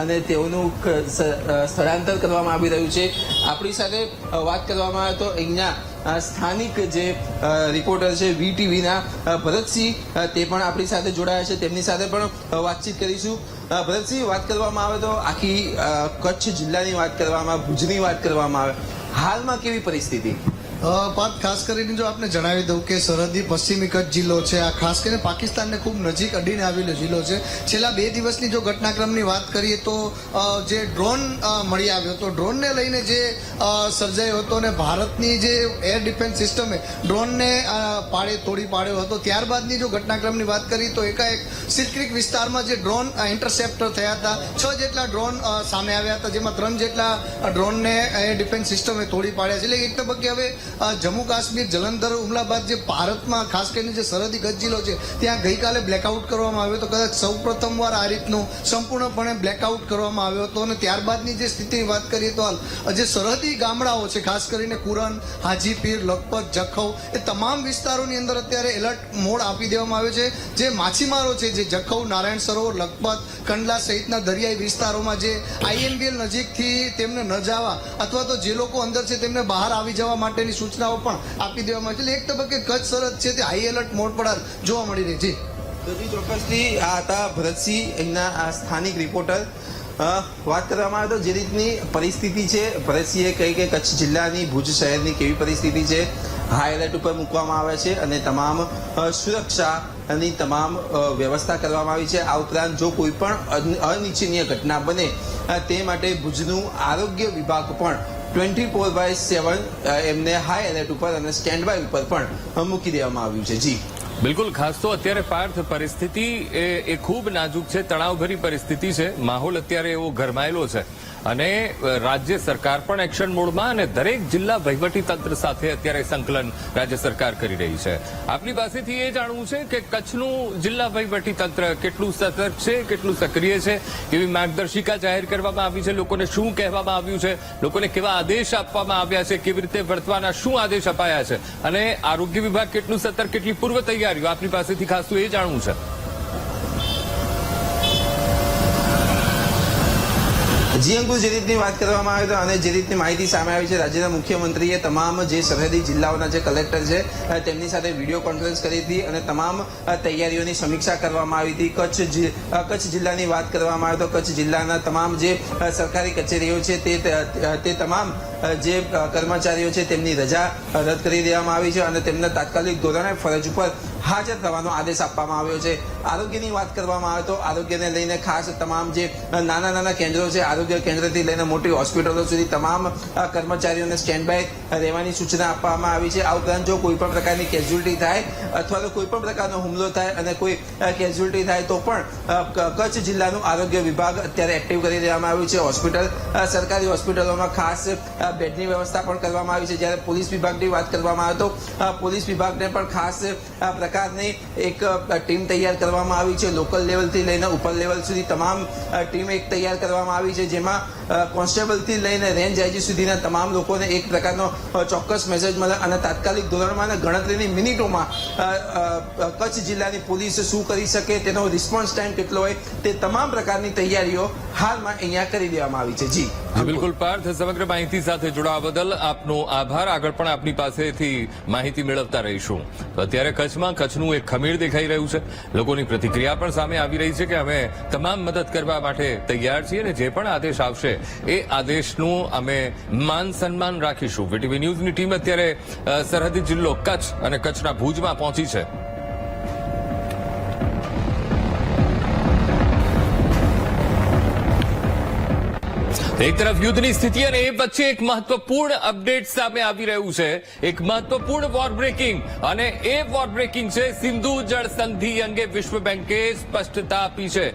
અને તેઓનું સ્થળાંતર કરવામાં આવી રહ્યું છે. આપણી સાથે વાત કરવામાં આવે તો અહીંયા સ્થાનિક જે રિપોર્ટર છે VTVના ભરતસિંહ, તે પણ આપણી સાથે જોડાયા છે, તેમની સાથે પણ વાતચીત કરીશું. ભરતસિંહ, વાત કરવામાં આવે તો આખી કચ્છ જિલ્લાની વાત કરવામાં, ભુજની વાત કરવામાં આવે, હાલમાં કેવી પરિસ્થિતિ? વાત ખાસ કરીને જો આપને જણાવી દઉં કે સરહદી પશ્ચિમી કચ્છ જિલ્લો છે, આ ખાસ કરીને પાકિસ્તાનને ખૂબ નજીક અડીને આવેલો જિલ્લો છે. છેલ્લા 2 દિવસની જો ઘટનાક્રમની વાત કરીએ તો જે ડ્રોન મળી આવ્યો હતો, ડ્રોનને લઈને જે સર્જાયો હતો અને ભારતની જે એર ડિફેન્સ સિસ્ટમે ડ્રોનને તોડી પાડ્યો હતો. ત્યારબાદની જો ઘટનાક્રમની વાત કરીએ તો એકાએક સિલ્ક્રીક વિસ્તારમાં જે ડ્રોન ઇન્ટરસેપ્ટ થયા હતા, 6 જેટલા ડ્રોન સામે આવ્યા હતા, જેમાં 3 જેટલા ડ્રોનને એર ડિફેન્સ સિસ્ટમે તોડી પાડ્યા છે. એટલે એક તબક્કે હવે જમ્મુ કાશ્મીર જલંધર હુમલા બાદ જે ભારતમાં ખાસ કરીને જે સરહદી કચ્છ જિલ્લો છે ત્યાં ગઈકાલે બ્લેકઆઉટ કરવામાં આવ્યો હતો. કદાચ સૌ પ્રથમવાર આ રીતનું સંપૂર્ણપણે બ્લેકઆઉટ કરવામાં આવ્યો હતો. અને ત્યારબાદની જે સ્થિતિની વાત કરીએ તો હાલ જે સરહદી ગામડાઓ છે, ખાસ કરીને કુરન, હાજીપીર, લખપત, જખૌ, એ તમામ વિસ્તારોની અંદર અત્યારે એલર્ટ મોડ આપી દેવામાં આવ્યો છે. જે માછીમારો છે, જે જખૌ, નારાયણ સરોવર, લખપત, કંડલા સહિતના દરિયાઈ વિસ્તારોમાં જે INBL નજીકથી તેમને ન જવા અથવા તો જે લોકો અંદર છે તેમને બહાર આવી જવા માટેની સૂચનાઓ પણ આપી દેવામાં આવી છે. એક તબક્કે કચ્છ સરહદ છે તે હાઈ એલર્ટ મોડ પર જોવા મળી રહી છે. ચોક્કસથી આ હતા ભરતસિંહ, અહીંના સ્થાનિક રિપોર્ટર. વાત કરવામાં આવે તો જે રીતની પરિસ્થિતિ છે, ભરતસિંહે કહી કે કચ્છ જિલ્લાની, ભુજ શહેરની કેવી પરિસ્થિતિ છે, હાઈ એલર્ટ ઉપર મૂકવામાં આવે છે અને તમામ સુરક્ષાની તમામ વ્યવસ્થા કરવામાં આવી છે. આ ઉપરાંત જો કોઈ પણ અનિચ્છનીય ઘટના બને તે માટે ભુજનું આરોગ્ય વિભાગ પણ 24/7 એમને હાઈ એલર્ટ ઉપર અને સ્ટેન્ડ બાય ઉપર પણ મૂકી દેવામાં આવ્યું છે. જી બિલકુલ, ખાસ તો અત્યારે પાર્થ પરિસ્થિતિ એ ખૂબ નાજુક છે, તણાવભરી પરિસ્થિતિ છે. માહોલ અત્યારે એવો ગરમાયેલો છે અને રાજ્ય સરકાર પણ એક્શન મોડમાં, અને દરેક જિલ્લા વહીવટી તંત્ર સાથે અત્યારે સંકલન રાજ્ય સરકાર કરી રહી છે. આપની પાસેથી એ જાણવું છે કે કચ્છનું જિલ્લા વહીવટી તંત્ર કેટલું સતર્ક છે, કેટલું સક્રિય છે, કેવી માર્ગદર્શિકા જાહેર કરવામાં આવી છે, લોકોને શું કહેવામાં આવ્યું છે, લોકોને કેવા આદેશ આપવામાં આવ્યા છે, કેવી રીતે વર્તવાના શું આદેશ અપાયા છે, અને આરોગ્ય વિભાગ કેટલું સતર્ક, કેટલી પૂર્વ તૈયારીઓ, આપની પાસેથી ખાસ તો એ જાણવું છે. જી અંકુર, જે રીતની વાત કરવામાં આવી અને જે રીતની માહિતી સામે આવી છે, રાજ્યના મુખ્યમંત્રીએ તમામ જે સરહદી જિલ્લાઓના જે કલેક્ટર છે તેમની સાથે વિડીયો કોન્ફરન્સ કરી હતી અને તમામ તૈયારીઓની સમીક્ષા કરવામાં આવી હતી. કચ્છ જિલ્લાની વાત કરવામાં આવે તો કચ્છ જિલ્લાના તમામ જે સરકારી કચેરીઓ છે તે તમામ જે કર્મચારીઓ છે તેમની રજા રદ કરી દેવામાં આવી છે અને તેમને તાત્કાલિક ધોરણે ફરજ ઉપર હાજર થવાનો આદેશ આપવામાં આવ્યો છે. આરોગ્યની વાત કરવામાં આવે તો આરોગ્યને લઈને ખાસ તમામ જે નાના કેન્દ્રો છે, આરોગ્ય કેન્દ્રથી લઈને મોટી હોસ્પિટલો સુધી તમામ કર્મચારીઓને સ્ટેન્ડ બાય રહેવાની સૂચના આપવામાં આવી છે. આ ઉપરાંત જો કોઈ પણ પ્રકારની કેઝ્યુઅલ્ટી થાય અથવા તો કોઈ પણ પ્રકારનો હુમલો થાય અને કોઈ કેઝ્યુઅલ્ટી થાય તો પણ કચ્છ જિલ્લાનું આરોગ્ય વિભાગ અત્યારે એક્ટિવ કરી દેવામાં આવ્યું છે. હોસ્પિટલ, સરકારી હોસ્પિટલોમાં ખાસ બેડની વ્યવસ્થા પણ કરવામાં આવી છે. જ્યારે પોલીસ વિભાગની વાત કરવામાં આવે તો પોલીસ વિભાગને પણ ખાસ પ્રકારની એક ટીમ તૈયાર કરવામાં આવી છે. લોકલ લેવલથી લઈને ઉપર લેવલ સુધી તમામ ટીમ એક તૈયાર કરવામાં આવી છે, જેમાં કોન્સ્ટેબલથી લઈને રેન્જ આઈજી સુધીના તમામ લોકોને એક પ્રકારનો ચોક્કસ મેસેજ મળે અને તાત્કાલિક ધોરણમાં અને ગણતરીની મિનિટોમાં કચ્છ જિલ્લાની પોલીસ શું કરી શકે, તેનો રિસ્પોન્સ ટાઈમ કેટલો હોય, તે તમામ પ્રકારની તૈયારીઓ હાલમાં અહીંયા કરી દેવામાં આવી છે. જી બિલકુલ પાર્થ, સમગ્ર માહિતી સાથે જોડાવા બદલ આપનો આભાર. આગળ પણ આપની પાસેથી માહિતી મેળવતા રહીશું. તો અત્યારે કચ્છમાં કચ્છનું એક ખમીર દેખાઈ રહ્યું છે. લોકોની પ્રતિક્રિયા પણ સામે આવી રહી છે કે અમે તમામ મદદ કરવા માટે તૈયાર છીએ અને જે પણ આદેશ આવશે એ આદેશનું અમે માન સન્માન રાખીશું. વીટીવી ન્યૂઝની ટીમ અત્યારે સરહદી જિલ્લો કચ્છ અને કચ્છના ભુજમાં પહોંચી છે. એક તરફ યુદ્ધની સ્થિતિ અને એ વચ્ચે એક મહત્વપૂર્ણ અપડેટ સામે આવી રહ્યું છે. એક મહત્વપૂર્ણ વોર બ્રેકિંગ, અને એ વોર બ્રેકિંગ છે સિંધુ જળ સંધિ અંગે વિશ્વ બેંકે સ્પષ્ટતા આપી છે.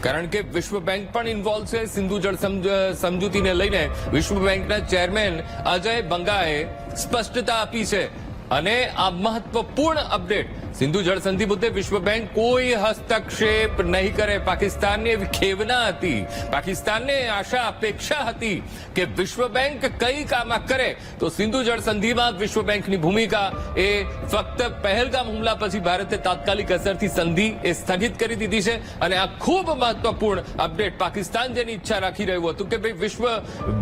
કારણ કે વિશ્વ બેંક પણ ઇન્વોલ્વ છે સિંધુ જળ સમજૂતીને લઈને. વિશ્વ બેંકના ચેરમેન અજય બંગાએ સ્પષ્ટતા આપી છે અને આ મહત્વપૂર્ણ અપડેટ, સિંધુ જળ સંધિ મુદ્દે વિશ્વ બેંક કોઈ હસ્તક્ષેપ નહીં કરે. પાકિસ્તાનને એવી ખેવના હતી, પાકિસ્તાનને આશા અપેક્ષા હતી કે વિશ્વ બેંક કઈ કામ કરે તો સિંધુ જળ સંધિમાં વિશ્વ બેંકની ભૂમિકા એ ફક્ત પહેલગામ હુમલા પછી ભારતે તાત્કાલિક અસરથી સંધિ એ સ્થગિત કરી દીધી છે. અને આ ખૂબ મહત્વપૂર્ણ અપડેટ, પાકિસ્તાન જેની ઈચ્છા રાખી રહ્યું હતું કે ભાઈ વિશ્વ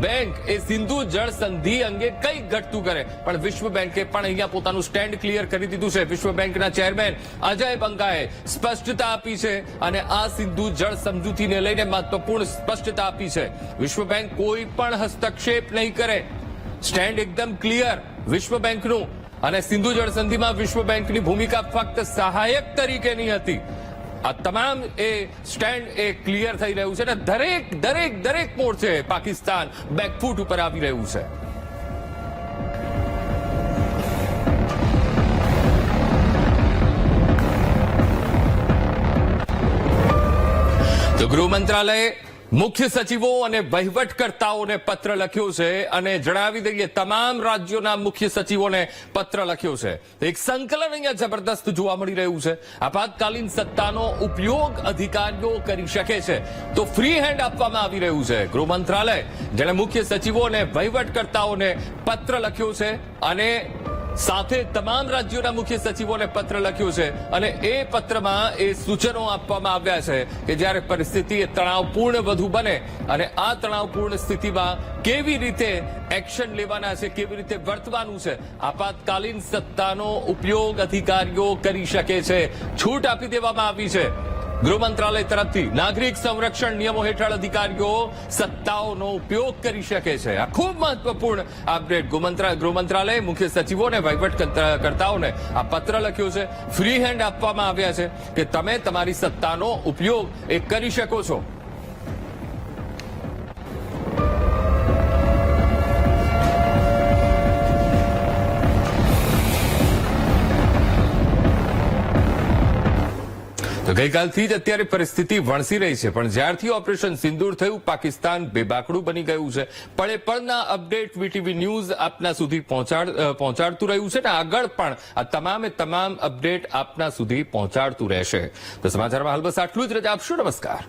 બેંક એ સિંધુ જળ સંધિ અંગે કઈ ઘટતું કરે, પણ વિશ્વ બેંકે પણ અહીંયા પોતાનું સ્ટેન્ડ ક્લિયર કરી દીધું છે. વિશ્વ બેંકના ચેરમેન અજય બંગાએ સ્પષ્ટતા આપી છે અને આ સિંધુ જળ સમજૂતીને લઈને મહત્વપૂર્ણ સ્પષ્ટતા આપી છે. વિશ્વ બેંક કોઈ પણ હસ્તક્ષેપ નહીં કરે, સ્ટેન્ડ એકદમ ક્લિયર વિશ્વ બેંકનું. અને સિંધુ જળ સંધિમાં વિશ્વ બેંકની ભૂમિકા ફક્ત સહાયક તરીકેની હતી. આ તમામ એ સ્ટેન્ડ એ ક્લિયર થઈ રહ્યું છે અને દરેક મોરચે પાકિસ્તાન બેકફૂટ ઉપર આવી રહ્યું છે. તો ગૃહ મંત્રાલયે મુખ્ય સચિવો અને વહીવટકર્તાઓને પત્ર લખ્યો છે અને જણાવી દઈએ તમામ રાજ્યોના મુખ્ય સચિવોને પત્ર લખ્યો છે. એક સંકલન અહીંયા જબરદસ્ત જોવા મળી રહ્યું છે. આપાતકાલીન સત્તાનો ઉપયોગ અધિકારીઓ કરી શકે છે તો ફ્રી હેન્ડ આપવામાં આવી રહ્યું છે. ગૃહ મંત્રાલય જેણે મુખ્ય સચિવો અને વહીવટકર્તાઓને પત્ર લખ્યો છે અને સાથે તમામ રાજ્યોના મુખ્ય સચિવોને પત્ર લખ્યો છે અને એ પત્રમાં એ સૂચનો આપવામાં આવ્યા છે કે જ્યારે પરિસ્થિતિ તણાવપૂર્ણ વધુ બને અને આ તણાવપૂર્ણ સ્થિતિમાં કેવી રીતે એક્શન લેવાના છે, કેવી રીતે વર્તવાનું છે. આપાતકાલીન સત્તાનો ઉપયોગ અધિકારીઓ કરી શકે છે. છૂટ આપી દેવામાં આવી છે ગૃહ મંત્રાલય તરફથી. નાગરિક સંરક્ષણ નિયમો હેઠળ અધિકારીઓ સત્તાઓનો ઉપયોગ કરી શકે છે. આ ખૂબ મહત્વપૂર્ણ અપડેટ. ગૃહ મંત્રાલયે મુખ્ય સચિવો અને વહીવટકર્તાઓને આ પત્ર લખ્યો છે. ફ્રી હેન્ડ આપવામાં આવ્યા છે કે તમે તમારી સત્તાનો ઉપયોગ એ કરી શકો છો. તો ગઈકાલથી જ અત્યારે પરિસ્થિતિ વણસી રહી છે, પણ જ્યારથી ઓપરેશન સિંદૂર થયું પાકિસ્તાન બેબાકડું બની ગયું છે. પળે પળના અપડેટ વીટીવી ન્યૂઝ આપના સુધી પહોંચાડતું રહ્યું છે ને આગળ પણ આ તમામે તમામ અપડેટ આપના સુધી પહોંચાડતું રહેશે. તો સમાચારમાં હાલ બસ આટલું જ. રજા આપશો. નમસ્કાર.